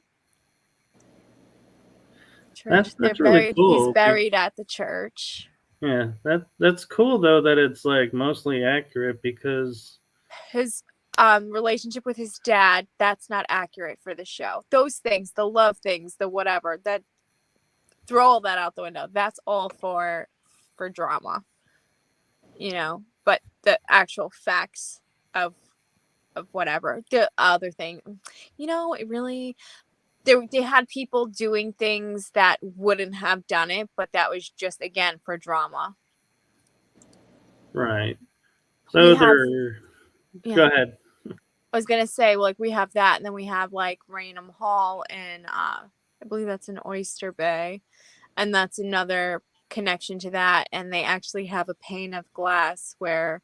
Church. That's really He's cool. buried at the church. Yeah, that's cool though that it's like mostly accurate because His relationship with his dad, that's not accurate for the show. Those things, the love things, the whatever, that throw all that out the window. That's all for drama. You know, but the actual facts of whatever. The other thing, you know, it really they had people doing things that wouldn't have done it, but that was just again for drama. right. We So have go ahead. I was gonna say like we have that, and then we have like Raynham Hall in I believe that's in Oyster Bay, and that's another connection to that. And they actually have a pane of glass where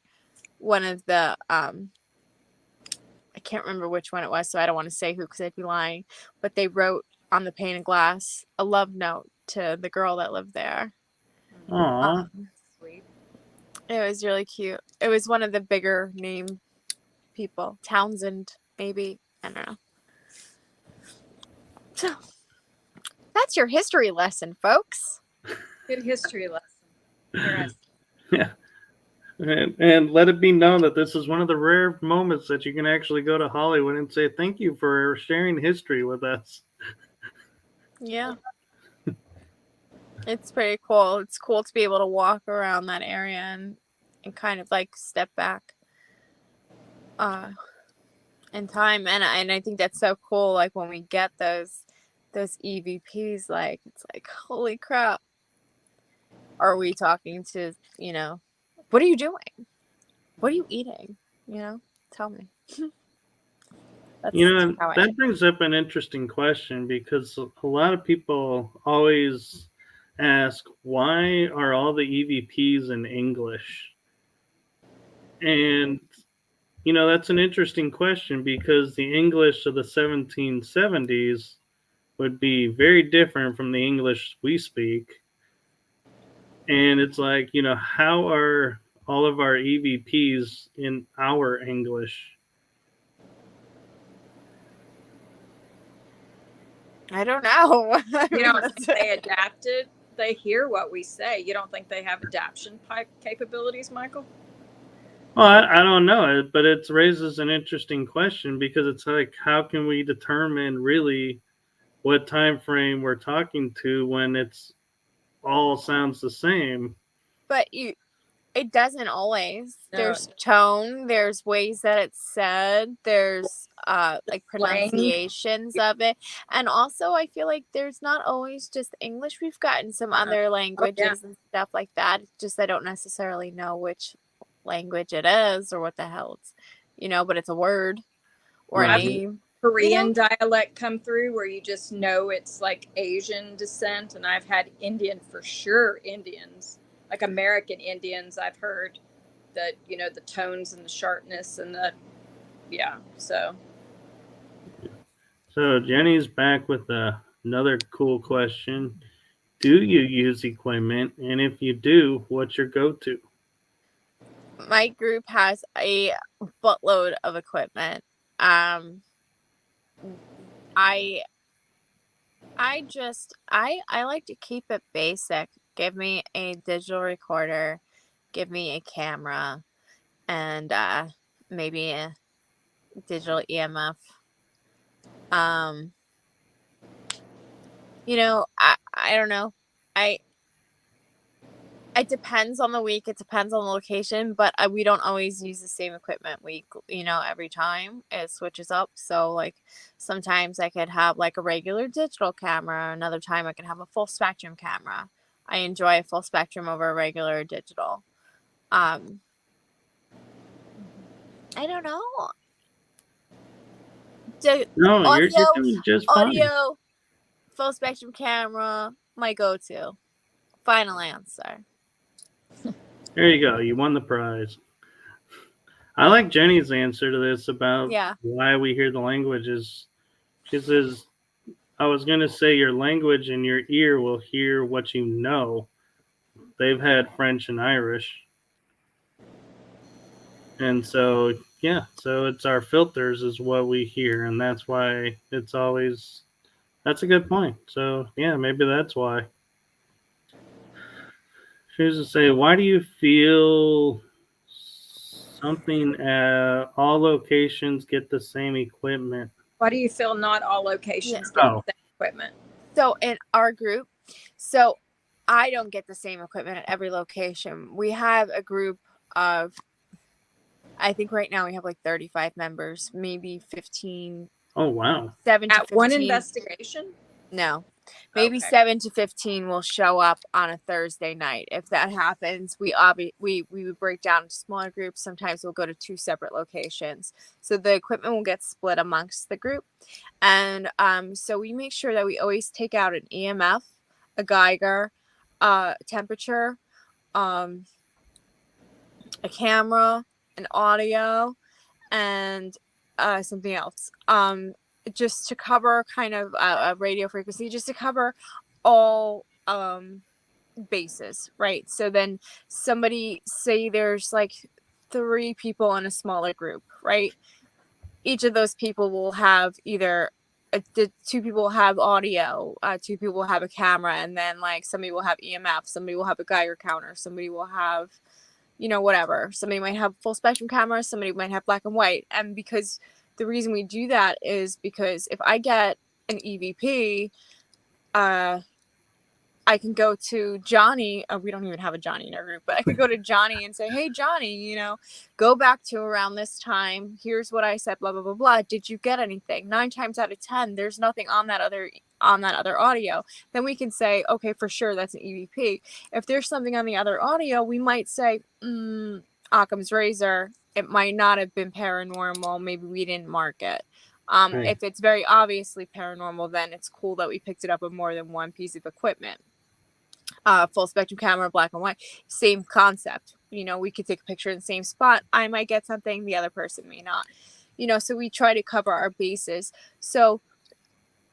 one of the I can't remember which one it was, so I don't want to say who because I'd be lying. But they wrote on the pane of glass a love note to the girl that lived there. Aw. Sweet. It was really cute. It was one of the bigger name people, Townsend, maybe. I don't know. So that's your history lesson, folks. Good history lesson. Interesting. Yeah. And let it be known that this is one of the rare moments that you can actually go to Hollywood and say thank you for sharing history with us. Yeah. It's pretty cool. It's cool to be able to walk around that area and kind of like step back in time. And I think that's so cool. Like when we get those EVPs, like it's like, holy crap. Are we talking to, you know, what are you doing? What are you eating? You know, tell me. That's how that brings up an interesting question because a lot of people always ask, why are all the EVPs in English? And, that's an interesting question because the English of the 1770s would be very different from the English we speak. And it's like, how are all of our EVPs in our English? I don't know. They adapted they hear what we say. You don't think they have adaptation capabilities, Michael? Well, I don't know, but it raises an interesting question because it's like, how can we determine really what time frame we're talking to when it's all sounds the same? But it doesn't always. There's tone, there's ways that it's said, there's like pronunciations of it. And also I feel like there's not always just English. We've gotten some other languages and stuff like that. It's just I don't necessarily know which language it is or what the hell it's, but it's a word or a name. Korean dialect come through where you just know it's like Asian descent, and I've had Indian for sure. Indians, like American Indians, I've heard that, the tones and the sharpness and so Jenny's back with another cool question. Do you use equipment, and if you do, what's your go-to? My group has a buttload of equipment. I like to keep it basic. Give me a digital recorder, give me a camera, and maybe a digital EMF. I don't know. It depends on the week. It depends on the location, but we don't always use the same equipment every time. It switches up. So like sometimes I could have like a regular digital camera. Another time I could have a full spectrum camera. I enjoy a full spectrum over a regular digital. I don't know. No, you're doing just fine. Audio, full spectrum camera, my go-to. Final answer. There you go. You won the prize. I like Jenny's answer to this about why we hear the languages. She says, I was going to say your language and your ear will hear what you know. They've had French and Irish. And so, so it's our filters is what we hear. And that's why it's always, that's a good point. So, maybe that's why. She was to say, why do you feel something at all locations get the same equipment? Why do you feel not all locations get the same equipment? So in our group, I don't get the same equipment at every location. We have a group of, I think right now we have like 35 members, maybe 15. Oh, wow. 7 to 15. At one investigation? No. Maybe 7 to 15 will show up on a Thursday night. If that happens, we would break down into smaller groups. Sometimes we'll go to 2 separate locations. So the equipment will get split amongst the group. And so we make sure that we always take out an EMF, a Geiger, temperature, a camera, an audio, and something else. Just to cover kind of a radio frequency, just to cover all bases, right? So then somebody, say there's like 3 people in a smaller group, right? Each of those people will have either 2 people will have audio, 2 people will have a camera, and then like somebody will have EMF, somebody will have a Geiger counter, somebody will have, whatever. Somebody might have full spectrum cameras, somebody might have black and white. And because the reason we do that is because if I get an EVP, I can go to Johnny. We don't even have a Johnny in our group, but I could go to Johnny and say, hey, Johnny, go back to around this time. Here's what I said, blah, blah, blah, blah. Did you get anything? 9 times out of 10, there's nothing on that other audio. Then we can say, okay, for sure, that's an EVP. If there's something on the other audio, we might say, Occam's razor. It might not have been paranormal. Maybe we didn't mark it. If it's very obviously paranormal, then it's cool that we picked it up with more than one piece of equipment. Full spectrum camera, black and white, same concept. We could take a picture in the same spot. I might get something, the other person may not. So we try to cover our bases. So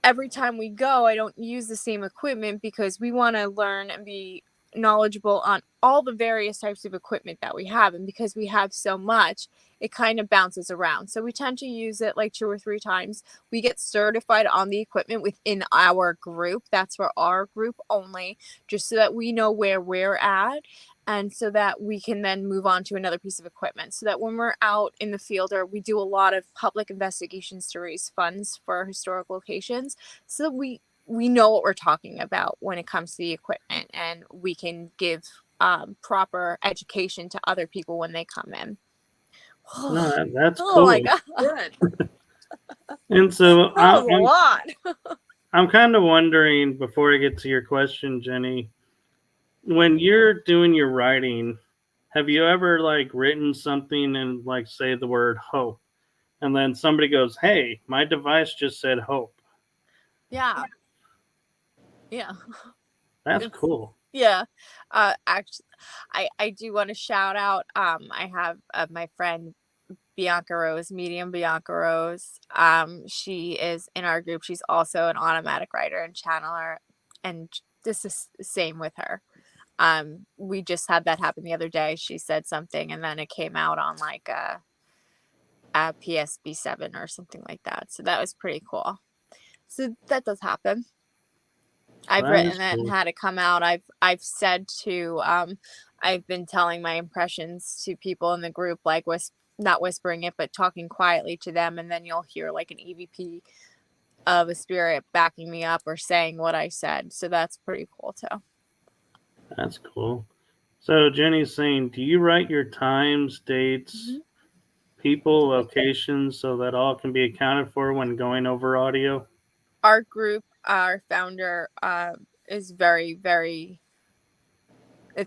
every time we go, I don't use the same equipment because we want to learn and be knowledgeable on all the various types of equipment that we have. And because we have so much, it kind of bounces around. So we tend to use it like 2 or 3 times. We get certified on the equipment within our group. That's for our group only, just so that we know where we're at. And so that we can then move on to another piece of equipment, so that when we're out in the field, or we do a lot of public investigations to raise funds for historic locations, so that we know what we're talking about when it comes to the equipment, and we can give proper education to other people when they come in. No, that's Oh cool. my God. Good. And so That was a lot. I'm kind of wondering, before I get to your question, Jenny, when you're doing your writing, have you ever like written something and like say the word hope, and then somebody goes, "Hey, my device just said hope." Yeah. That's cool. Yeah. Actually, I do want to shout out. I have my friend Bianca Rose, medium Bianca Rose. She is in our group. She's also an automatic writer and channeler, and this is the same with her. We just had that happen the other day. She said something, and then it came out on like a PSB7 or something like that. So that was pretty cool. So that does happen. I've written it and had it come out. I've said to I've been telling my impressions to people in the group, like not whispering it, but talking quietly to them, and then you'll hear like an EVP of a spirit backing me up or saying what I said. So that's pretty cool too. That's cool. So Jenny's saying, do you write your times, dates, people, locations, so that all can be accounted for when going over audio? Our group, our founder is very, very,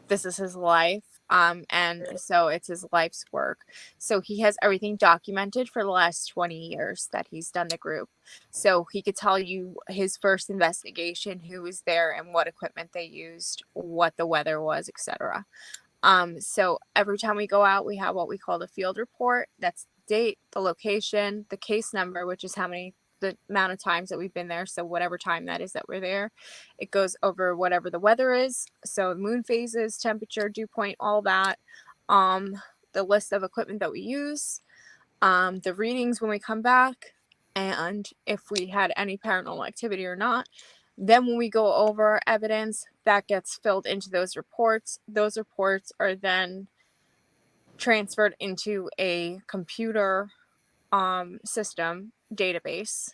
this is his life. And so it's his life's work. So he has everything documented for the last 20 years that he's done the group. So he could tell you his first investigation, who was there and what equipment they used, what the weather was, etc. So every time we go out, we have what we call the field report. That's the date, the location, the case number, which is the amount of times that we've been there. So whatever time that is that we're there, it goes over whatever the weather is. So moon phases, temperature, dew point, all that. The list of equipment that we use, the readings when we come back, and if we had any paranormal activity or not. Then when we go over evidence, that gets filled into those reports. Those reports are then transferred into a computer system database.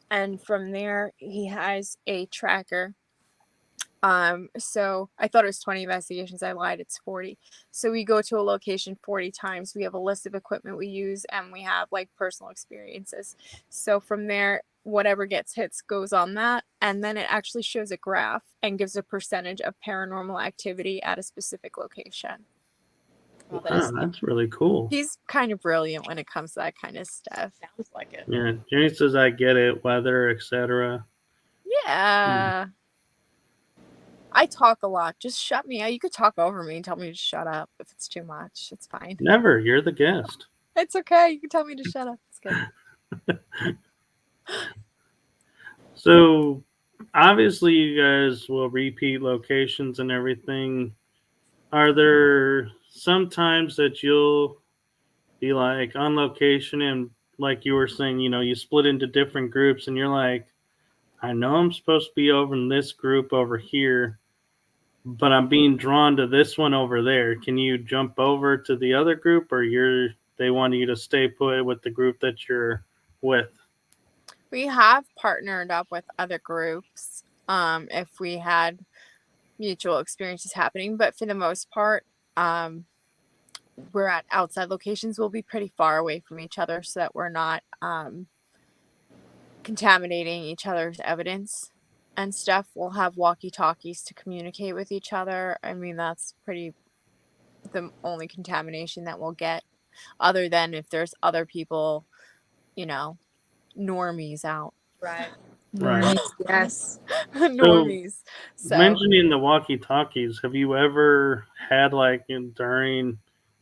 And from there, he has a tracker. So I thought it was 20 investigations. I lied. It's 40. So we go to a location 40 times. We have a list of equipment we use, and we have like personal experiences. So from there, whatever gets hits goes on that. And then it actually shows a graph and gives a percentage of paranormal activity at a specific location. Wow, that's really cool. He's kind of brilliant when it comes to that kind of stuff. Sounds like it. Yeah, Jenny says, I get it, weather, etc. Yeah. I talk a lot. Just shut me out. You could talk over me and tell me to shut up if it's too much. It's fine. Never. You're the guest. It's okay. You can tell me to shut up. It's good. So, obviously, you guys will repeat locations and everything. Are there some times that you'll be like on location and, like you were saying, you split into different groups and you're like, I know I'm supposed to be over in this group over here, but I'm being drawn to this one over there. Can you jump over to the other group, or they want you to stay put with the group that you're with? We have partnered up with other groups if we had mutual experiences happening, but for the most part, we're at outside locations. We'll be pretty far away from each other so that we're not contaminating each other's evidence and stuff. We'll have walkie-talkies to communicate with each other. I mean, that's pretty the only contamination that we'll get, other than if there's other people, normies out. Right. Right. Yes. Normies. So mentioning the walkie-talkies, have you ever had like during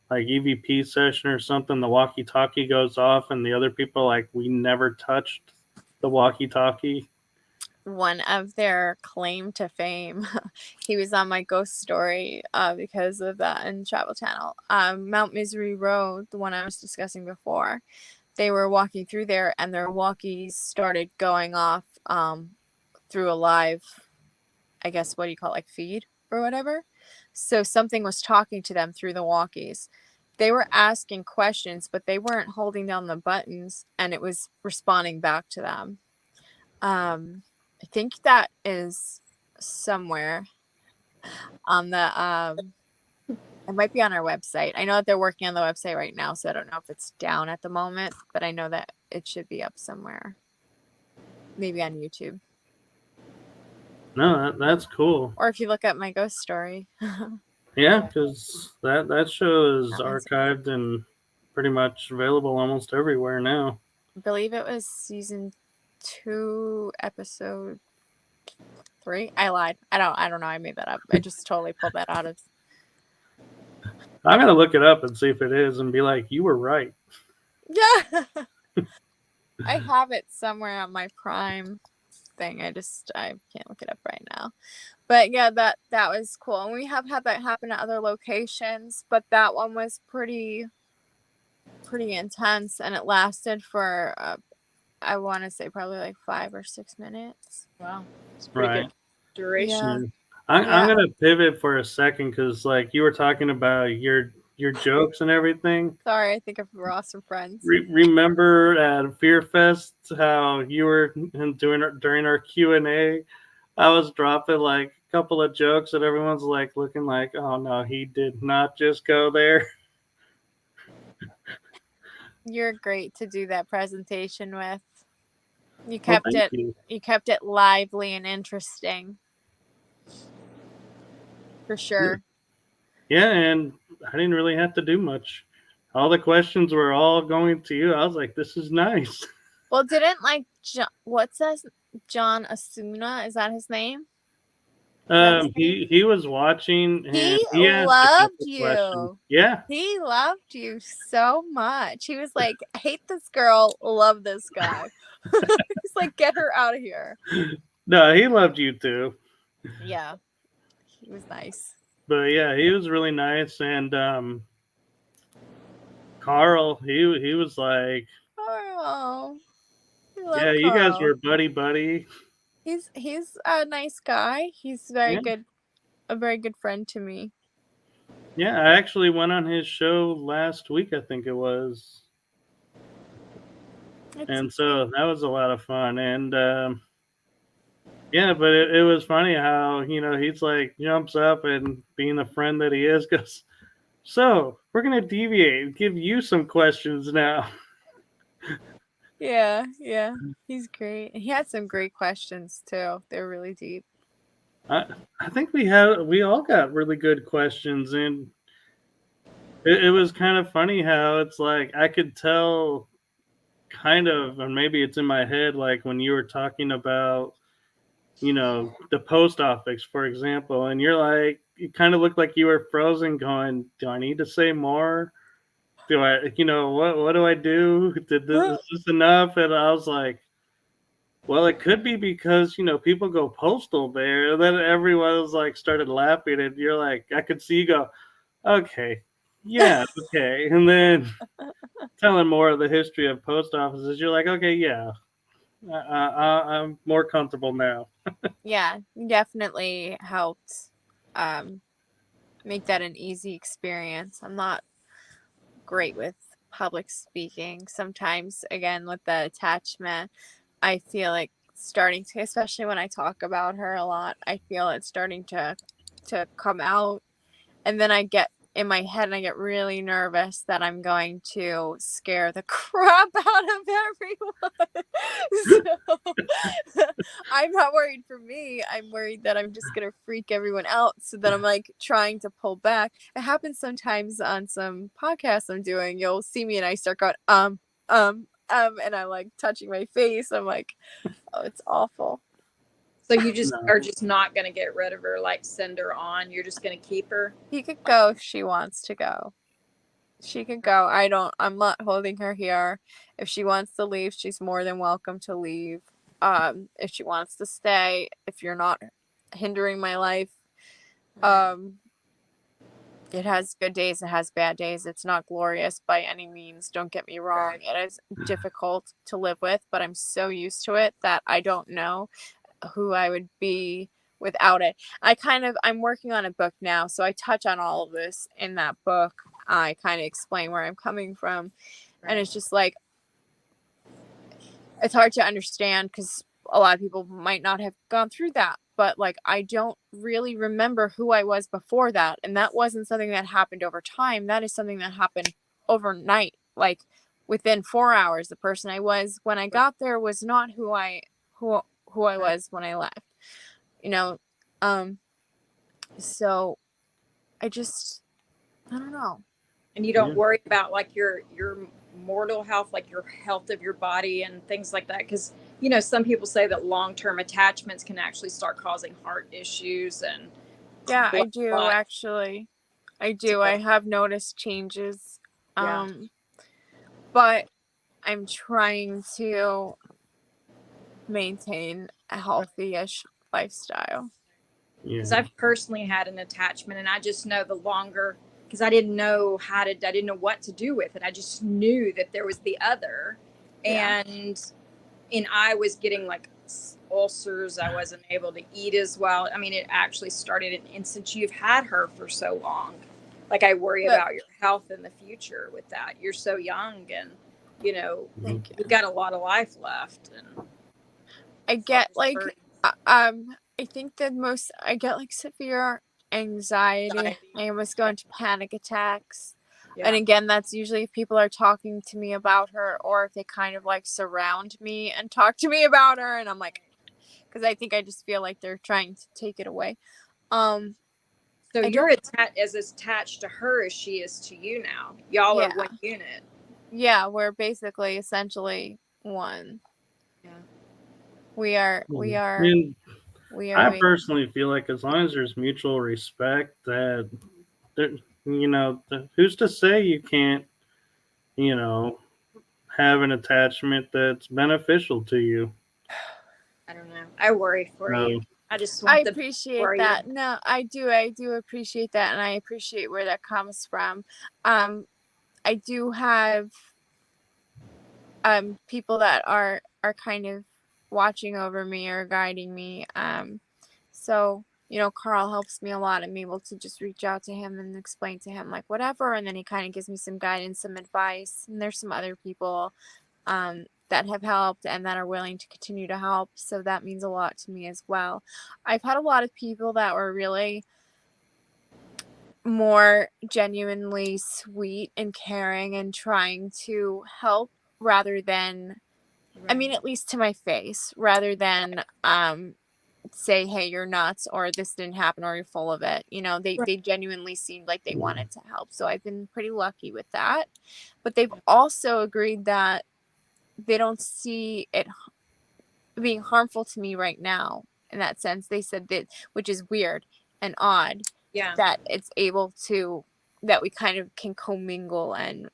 like EVP session or something, the walkie-talkie goes off and the other people like, we never touched the walkie-talkie? one of their claim to fame. He was on my ghost story because of that in Travel Channel. Mount Misery Road, the one I was discussing before, they were walking through there and their walkies started going off through a live, I guess, what do you call it, like feed or whatever. So something was talking to them through the walkies. They were asking questions, but they weren't holding down the buttons and it was responding back to them. I think that is somewhere on the it might be on our website. I know that they're working on the website right now, so I don't know if it's down at the moment, but I know that it should be up somewhere. Maybe on YouTube. No, that's cool. Or if you look up my ghost story. Yeah, because that show is That one's- archived and pretty much available almost everywhere now. I believe it was season 2, episode 3. I lied. I don't know. I made that up. I just totally pulled that out of. I'm gonna look it up and see if it is, and be like, "You were right." Yeah. I have it somewhere on my Prime thing. I can't look it up right now. But yeah, that was cool. And we have had that happen at other locations, but that one was pretty intense, and it lasted for I want to say probably like 5 or 6 minutes. Wow, it's pretty good duration. I'm gonna pivot for a second because, like, you were talking about your jokes and everything. Sorry, I think of Ross and Friends. Remember at Fear Fest how you were doing during our Q&A? I was dropping like a couple of jokes and everyone's like looking like, "Oh no, he did not just go there." You're great to do that presentation with. You kept You. You kept it lively and interesting. For sure. Yeah, and I didn't really have to do much. All the questions were all going to you. I was like, this is nice. Well, didn't like what's that? John Asuna? Is that his name? He was watching and he asked loved a you. question. Yeah. He loved you so much. He was like, hate this girl, love this guy. He's like, get her out of here. No, he loved you too. Yeah. He was nice. But yeah, he was really nice. And Carl, he was like, Oh, yeah, you guys were buddy. He's a nice guy. He's very good, a very good friend to me. Yeah, I actually went on his show last week, I think it was. And so that was a lot of fun. And yeah, but it was funny how, he's like jumps up and being the friend that he is goes, so we're going to deviate and give you some questions now. Yeah. He's great. He had some great questions too. They're really deep. I think we all got really good questions, and it was kind of funny how it's like I could tell kind of, and maybe it's in my head, like when you were talking about, the post office, for example, and you're like, you kind of looked like you were frozen going, do I need to say more? Do I, what do I do? Is this enough? And I was like, well, it could be because, people go postal there. And then everyone was like, started laughing. And you're like, I could see you go, okay, yeah, okay. And then telling more of the history of post offices, you're like, okay, yeah, I'm more comfortable now. Yeah, definitely helped make that an easy experience. I'm not great with public speaking. Sometimes, again, with the attachment, I feel like starting to, especially when I talk about her a lot, I feel it's starting to come out. And then I get in my head and I get really nervous that I'm going to scare the crap out of everyone. So I'm not worried for me. I'm worried that I'm just going to freak everyone out. So then I'm like trying to pull back. It happens sometimes on some podcasts I'm doing. You'll see me and I start going, and I'm like touching my face. I'm like, oh, it's awful. So you just are just not going to get rid of her, like send her on. You're just going to keep her. She could go if she wants to go. She could go. I'm not holding her here. If she wants to leave, she's more than welcome to leave. if she wants to stay, if you're not hindering my life. It has good days, it has bad days. It's not glorious by any means, don't get me wrong. It is difficult to live with, but I'm so used to it that I don't know who I would be without it. I'm working on a book now, so I touch on all of this in that book. I kind of explain where I'm coming from. And it's just like, it's hard to understand because a lot of people might not have gone through that, but like I don't really remember who I was before that, and that wasn't something that happened over time. That is something that happened overnight. Like within 4 hours, the person I was when I got there was not who I was when I left. So I don't know. And you don't worry about like your mortal health, like your health of your body and things like that, because some people say that long-term attachments can actually start causing heart issues and I do actually. I do. I have noticed changes. But I'm trying to maintain a healthy-ish lifestyle. Because I've personally had an attachment, and I just know the longer, because I didn't know what to do with it. I just knew that there was the other, and I was getting like ulcers. I wasn't able to eat as well. I mean, it actually started, and since you've had her for so long, like I worry about your health in the future with that. You're so young, and you've got a lot of life left. And I get like, I think that I get like severe anxiety. I almost go into panic attacks. And again, that's usually if people are talking to me about her, or if they kind of like surround me and talk to me about her, and I'm like, because I think I just feel like they're trying to take it away. So you're as attached to her as she is to you now. Y'all are one unit. Yeah, we're basically essentially one. Yeah. We are. I personally feel like as long as there's mutual respect, that who's to say you can't, have an attachment that's beneficial to you. I don't know. I worry for you. I appreciate that. No, I do appreciate that, and I appreciate where that comes from. I do have people that are kind of watching over me or guiding me. So Carl helps me a lot. I'm able to just reach out to him and explain to him like whatever, and then he kind of gives me some guidance, some advice. And there's some other people that have helped and that are willing to continue to help. So that means a lot to me as well. I've had a lot of people that were really more genuinely sweet and caring and trying to help rather than, I mean, at least to my face, rather than say, hey, you're nuts, or this didn't happen, or you're full of it. They genuinely seemed like they wanted to help. So I've been pretty lucky with that. But they've also agreed that they don't see it being harmful to me right now in that sense. They said that, which is weird and odd, that it's able to, that we kind of can commingle and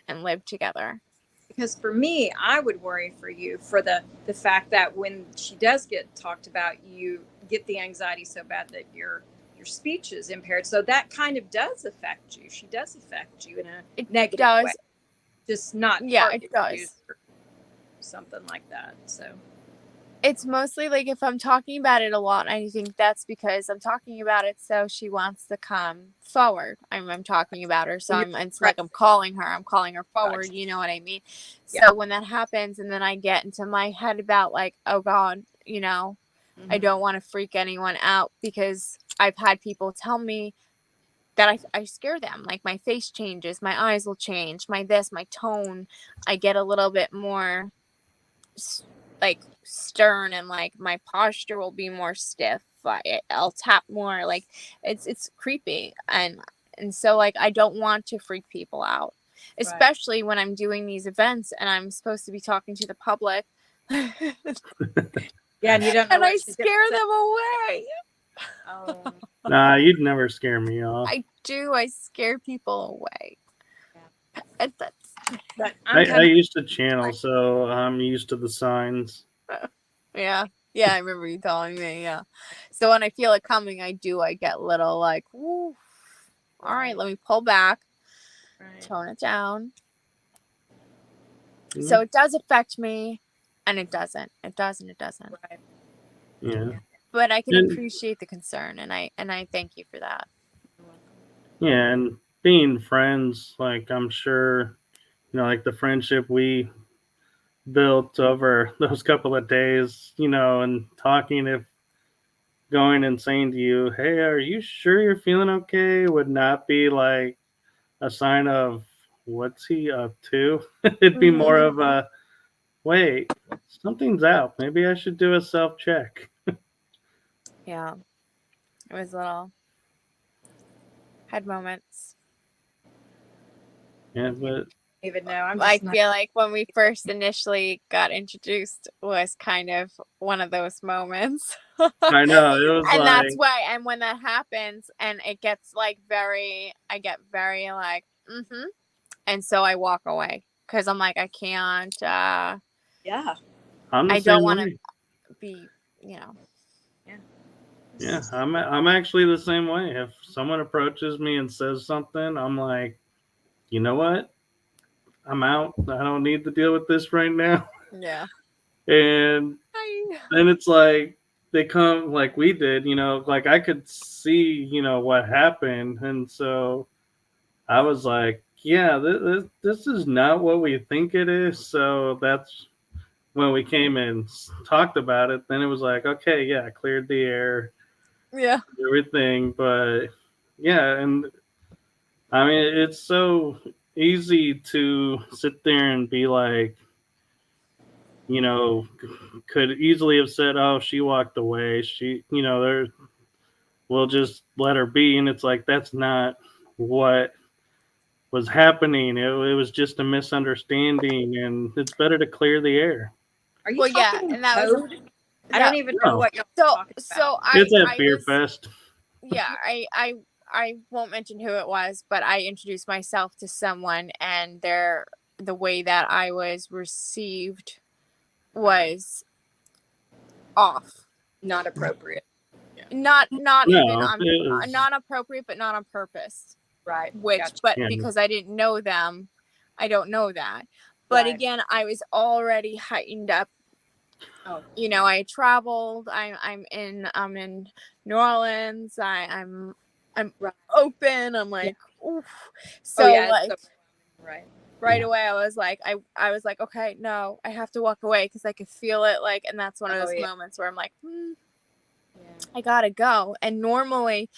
live together. Because for me, I would worry for you for the fact that when she does get talked about, you get the anxiety so bad that your speech is impaired. So that kind of does affect you. She does affect you in a negative way. Just not it does. Something like that. So it's mostly like if I'm talking about it a lot, I think that's because I'm talking about it so she wants to come forward. I'm talking about her, so it's like I'm calling her forward, you know what I mean? So when that happens and then I get into my head about like, oh God, I don't want to freak anyone out, because I've had people tell me that I scare them. Like my face changes, my eyes will change, my tone, I get a little bit more like stern, and like my posture will be more stiff. I'll tap more. Like it's creepy, and so like I don't want to freak people out, especially when I'm doing these events and I'm supposed to be talking to the public. And you don't know, and I scare them away. Oh. Nah, you'd never scare me off. I do. I scare people away. But I used to channel, so I'm used to the signs. Yeah. Yeah, I remember you telling me, yeah. So when I feel it coming, I get little like, woo, all right, let me pull back, tone it down. Mm-hmm. So it does affect me, and it doesn't. It doesn't. It doesn't. Right. Yeah. But I can And, appreciate the concern, and I thank you for that. yeah, and being friends, like I'm sure, like the friendship we built over those couple of days, and talking, if going and saying to you, "Hey, are you sure you're feeling okay?" would not be like a sign of what's he up to. It'd be more of a, wait, something's out. Maybe I should do a self check. Yeah, it was little had moments. Yeah, but Even know. I'm I just not. feel like when we first initially got introduced was kind of one of those moments. I know it was And that's like, why, and when that happens and it gets like I get very like, and so I walk away because I'm like, I can't, Yeah. I'm the I don't same want to way. be, you know. Yeah, I'm actually the same way. If someone approaches me and says something, I'm like, you know what? I'm out. I don't need to deal with this right now. Yeah. And Hi. then it's like they come like we did, like I could see, what happened. And so I was like, yeah, this is not what we think it is. So that's when we came and talked about it. Then it was like, okay, yeah, cleared the air, Yeah. everything. But yeah, and I mean, it's so easy to sit there and be like, could easily have said, "Oh, she walked away. There, we'll just let her be." And it's like that's not what was happening. It was just a misunderstanding, and it's better to clear the air. Are you Well, yeah, talking and that was code? I don't even know No, what you're so. talking So about. it's at I Fear was, Fest. yeah, I won't mention who it was, but I introduced myself to someone, and the way that I was received was off. Not appropriate. Not even No, on it was not appropriate, but not on purpose. Right. Which, Gotcha. but yeah, because I didn't know them, I don't know that. But Right. again, I was already heightened up. Oh. I traveled. I'm in New Orleans. I'm Right. open. I'm Yeah. like, oof. Oh So yeah. It's like so, right. right away, I was like, okay, no, I have to walk away because I could feel it. Like, and that's one of Oh those yeah. moments where I'm like, Yeah. I gotta go. And normally,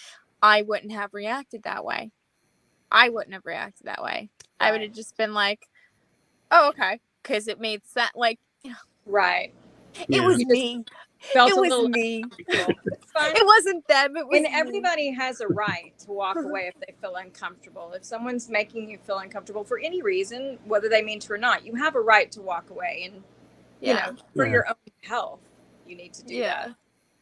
I wouldn't have reacted that way. I wouldn't have reacted that way. I would Right. have just been like, oh, okay, because it made sense. Like, Right. it yeah, was You just me. felt It a was little me. uncomfortable. It's fine. It wasn't them. It was And me. everybody has a right to walk away if they feel uncomfortable. If someone's making you feel uncomfortable for any reason, whether they mean to or not, you have a right to walk away. And, Yeah. for yeah, your own health, you need to do that. Yeah.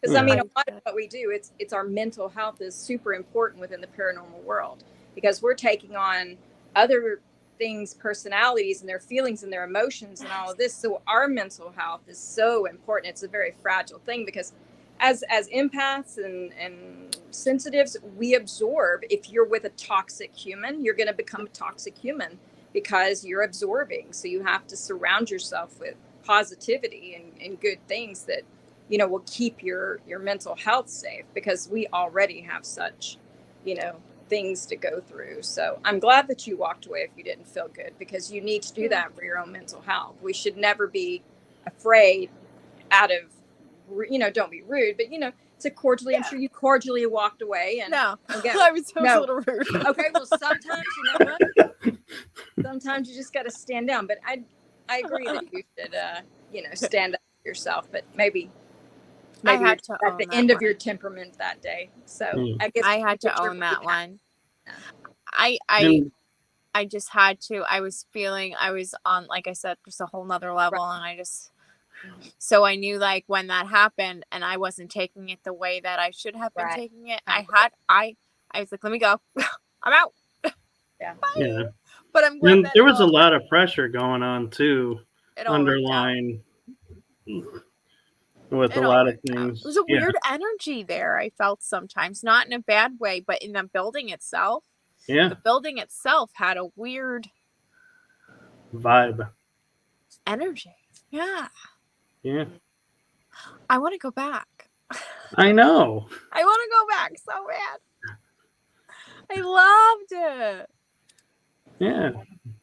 Because I yeah, mean, a lot of what we do, it's our mental health is super important within the paranormal world because we're taking on other things, personalities, and their feelings and their emotions and all of this. So our mental health is so important. It's a very fragile thing because as empaths and sensitives, we absorb. If you're with a toxic human, you're going to become a toxic human because you're absorbing. So you have to surround yourself with positivity and good things that will keep your mental health safe because we already have such things to go through. So I'm glad that you walked away if you didn't feel good because you need to do that for your own mental health. We should never be afraid out of don't be rude, but to cordially, I'm sure you cordially walked away and No, again, I was a no. little rude. Okay, well sometimes you know what, sometimes you just got to stand down, but I agree that you should stand up for yourself, but maybe I you're had to at own the that end of one. your temperament that day. So mm. I guess I had to get your own that back. one. Yeah. I And I just had to. I was feeling I was on, like I said, just a whole nother level, Right. and so I knew like when that happened, and I wasn't taking it the way that I should have been Right. taking it. I was like, let me go. I'm out. Yeah. Bye. yeah, But I'm glad and that there was a lot of pressure going on too, it all worked out. underlying. with a It all lot of worked out. things. It was a Yeah, weird energy there, I felt sometimes. Not in a bad way, but in the building itself. yeah, The building itself had a weird vibe. energy. Yeah. Yeah, I want to go back. I know. I want to go back so bad. I loved it. Yeah,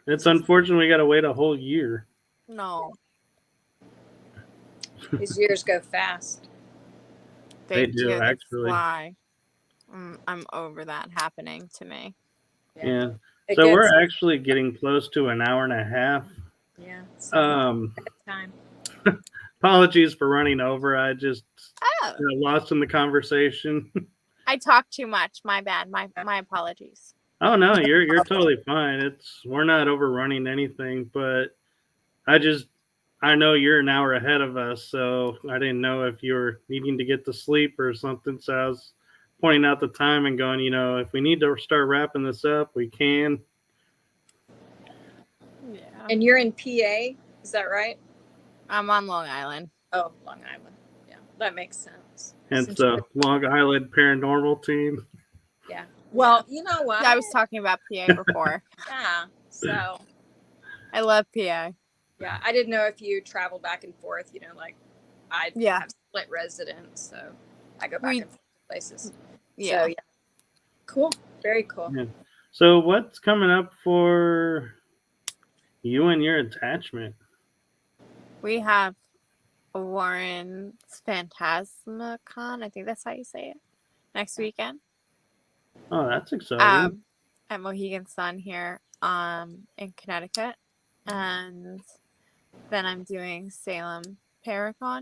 it's unfortunate we got to wait a whole year. No, These years go fast. They they do, They actually. fly. I'm over that happening to me. Yeah. It So gets, we're actually getting close to an hour and a half. yeah. It's Um, time. apologies for running over. I just Oh, got lost in the conversation. I talk too much. My bad. My apologies. Oh no, you're totally fine. We're not overrunning anything, but I know you're an hour ahead of us, so I didn't know if you were needing to get to sleep or something. So I was pointing out the time and going, if we need to start wrapping this up, we can. Yeah. And you're in PA, is that right? I'm on Long Island. Oh, Long Island. Yeah, that makes sense. Hence the Long Island Paranormal team. Yeah. Well, you know what? I was talking about PA before. Yeah. So, I love PA. yeah, I didn't know if you traveled back and forth. Like I Yeah. have split residence, so I go back and forth to places. Yeah. So, yeah. Cool. Very cool. Yeah. So what's coming up for you and your attachment? We have Warren's Phantasmacon. I think that's how you say it. Next weekend. Oh, that's exciting. At Mohegan Sun here in Connecticut. And then I'm doing Salem Paracon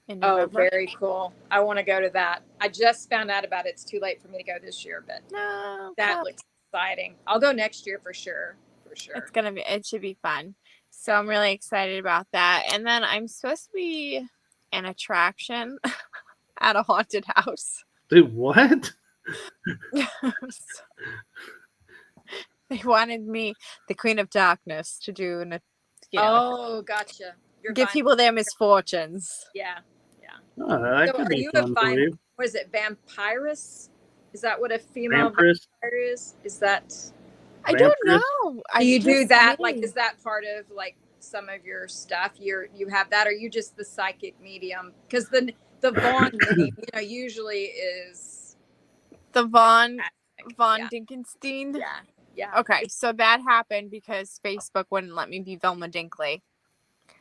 in November. Oh, very cool. I want to go to that. I just found out about it. It's too late for me to go this year, but No, that looks exciting. I'll go next year for sure. It should be fun. So I'm really excited about that. And then I'm supposed to be an attraction at a haunted house. Dude, what? They wanted me, the Queen of Darkness, to do Oh, gotcha. Give people their misfortunes. Yeah. Oh, that could be fun for you. What is it, vampirus? Is that what a female vampire is? Is that? I don't know. Do you do that? Like, is that part of like some of your stuff? You have that, or you just the psychic medium? Because the Vaughn name, usually is the Von Dinkenstein. Yeah. Okay, so that happened because Facebook wouldn't let me be Velma Dinkley.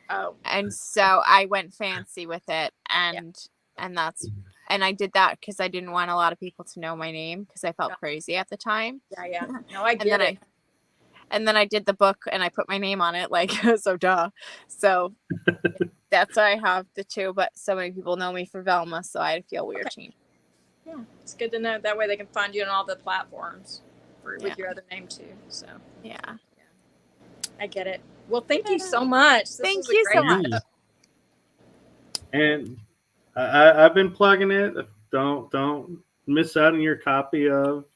Oh. And so I went fancy with it, and I did that because I didn't want a lot of people to know my name because I felt crazy at the time. Yeah. No, I get it. And then I did the book and I put my name on it, like, so duh. So that's why I have the two, but so many people know me for Velma, so I feel weird changing. Yeah, it's good to know. That way they can find you on all the platforms with your other name too. So yeah. I get it. Well, thank you so much. Thank you so much. And I've been plugging it. Don't miss out on your copy of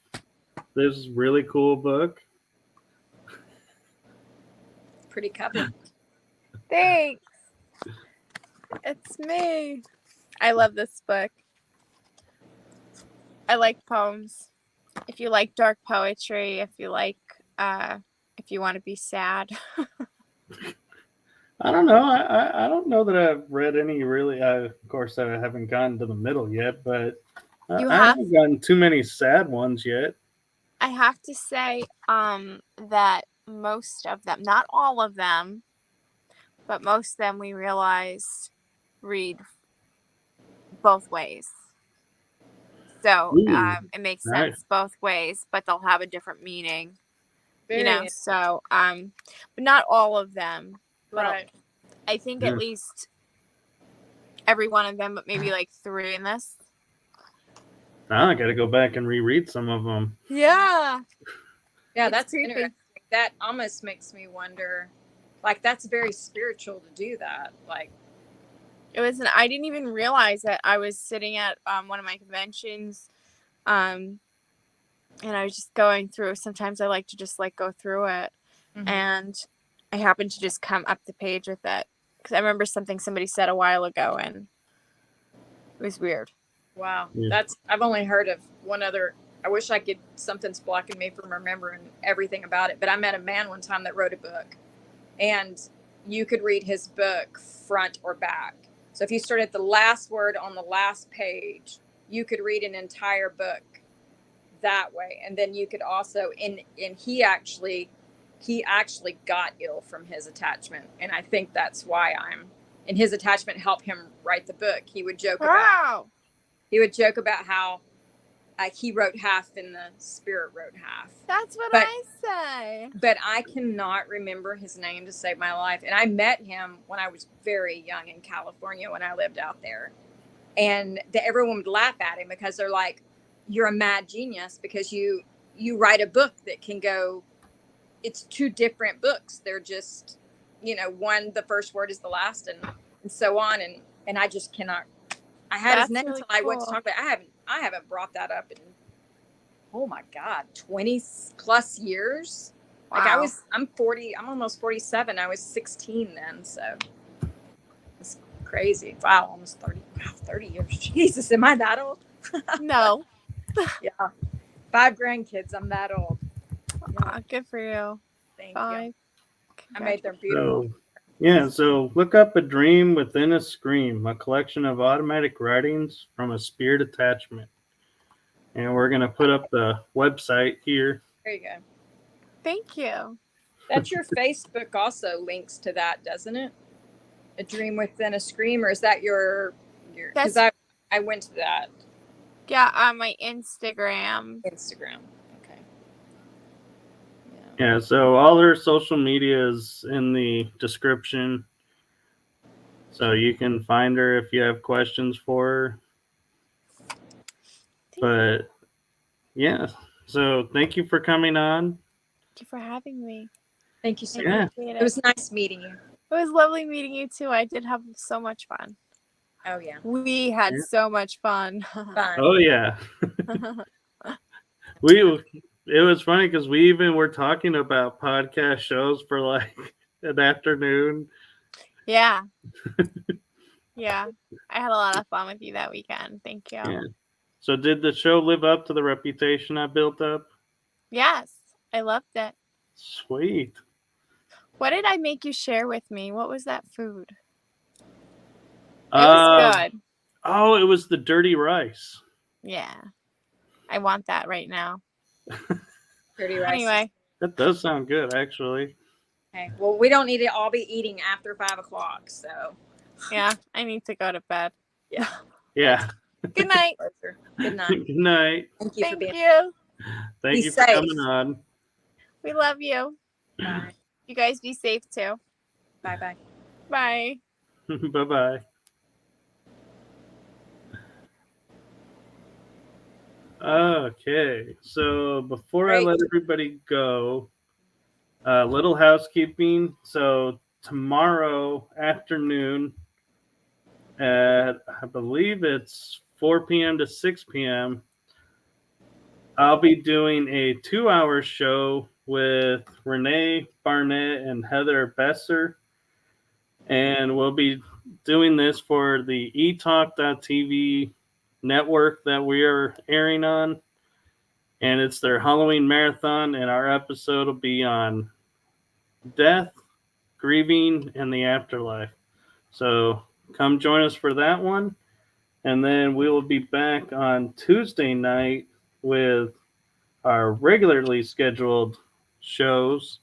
this really cool book. Pretty cover. Thanks. It's me. I love this book. I like poems. If you like dark poetry, if you want to be sad. I don't know. I don't know that I've read any really. Of course, I haven't gotten to the middle yet, but I haven't gotten too many sad ones yet. I have to say that most of them, not all of them, but most of them we realize read both ways. So it makes sense both ways, but they'll have a different meaning. So but not all of them. Right. I think at least every one of them, but maybe like 3 in this. I got to go back and reread some of them. Yeah. Yeah, that's interesting. That almost makes me wonder, like, that's very spiritual to do that. Like, I didn't even realize that. I was sitting at one of my conventions, and I was just going through. Sometimes I like to just like go through it, and I happened to just come up the page with it because I remember something somebody said a while ago, and was weird. Wow. Yeah. I've only heard of one other. I wish I could, something's blocking me from remembering everything about it. But I met a man one time that wrote a book, and you could read his book front or back. So if you start at the last word on the last page, you could read an entire book that way. And then you could also, and he actually got ill from his attachment. And I think that's why and his attachment helped him write the book. He would joke about how he wrote half and the spirit wrote half. That's what I say. But I cannot remember his name to save my life. And I met him when I was very young in California when I lived out there. And everyone would laugh at him because they're like, you're a mad genius because you write a book that can go, it's two different books. They're just, one, the first word is the last and so on. And I just cannot. I had his name until I went to talk about it. I haven't brought that up in, oh my God, 20 plus years. Wow. Like I'm 40, I'm almost 47. I was 16 then. So it's crazy. Wow. Almost 30. Wow, 30 years. Jesus. Am I that old? No. Yeah. 5 grandkids. I'm that old. Yeah. Good for you. Thank 5. you. I made them beautiful. So look up A Dream Within a Scream, a collection of automatic writings from a spirit attachment. And we're going to put up the website here. There you go. Thank you. That's your Facebook also links to that, doesn't it? A Dream Within a Scream, or is that your because I went to that. Yeah, on my Instagram. Okay. Yeah, so all her social media is in the description. So you can find her if you have questions for her. But yeah, so thank you for coming on. Thank you for having me. Thank you so Yeah. much. It was nice meeting you. It was lovely meeting you too. I did have so much fun. Oh yeah. We had so much fun. Fun. Oh yeah. It was funny because we even were talking about podcast shows for like an afternoon. Yeah. Yeah. I had a lot of fun with you that weekend. Thank you. Yeah. So did the show live up to the reputation I built up? Yes. I loved it. Sweet. What did I make you share with me? What was that food? It was good. Oh, it was the dirty rice. Yeah. I want that right now. Dirty rice. Anyway. That does sound good, actually. Okay. Well, we don't need to all be eating after 5 o'clock, so. Yeah, I need to go to bed. Yeah. Yeah. Good night. Good night. Good night. Thank you for being. Thank you for coming on. We love you. Bye. You guys be safe too. Bye. Bye. Bye-bye. Okay, so before I let everybody go, a little housekeeping. So tomorrow afternoon at, I believe it's 4 p.m. to 6 p.m., I'll be doing a 2-hour show with Renee Barnett and Heather Besser. And we'll be doing this for the eTalk.tv network that we are airing on. And it's their Halloween marathon. And our episode will be on death, grieving, and the afterlife. So come join us for that one. And then we will be back on Tuesday night with our regularly scheduled shows.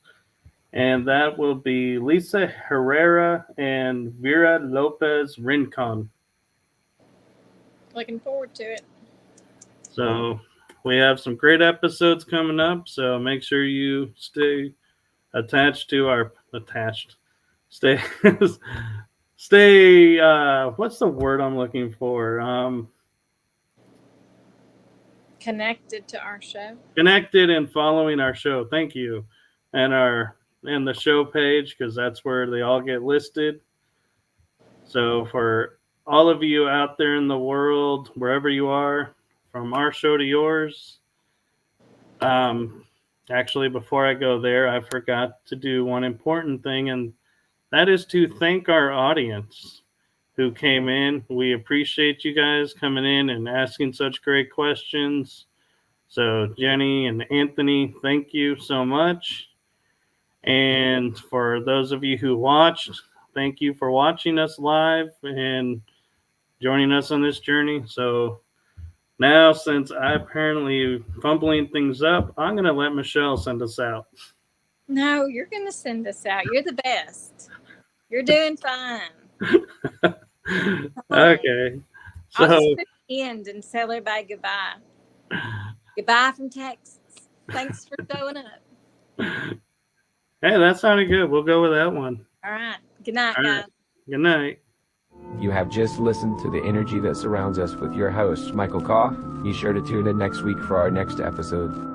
And that will be Lisa Herrera and Vera Lopez Rincon. Looking forward to it. So we have some great episodes coming up. So make sure you stay stay what's the word I'm looking for? Connected to our show. Connected and following our show. Thank you. And the show page, because that's where they all get listed. So for all of you out there in the world, wherever you are, from our show to yours, actually, before I go there, I forgot to do one important thing, and that is to thank our audience who came in. We appreciate you guys coming in and asking such great questions. So, Jenny and Anthony, thank you so much. And for those of you who watched, thank you for watching us live and joining us on this journey. So, now, since I apparently fumbling things up, I'm going to let Michelle send us out. No, you're going to send us out. You're the best. You're doing fine. Okay. So, I'll just put the end and tell everybody goodbye. Goodbye from Texas. Thanks for showing up. Hey, that sounded good. We'll go with that one. All right. Good night, All guys. right. Good night. You have just listened to the energy that surrounds us with your host, Michael Kopf. Be sure to tune in next week for our next episode.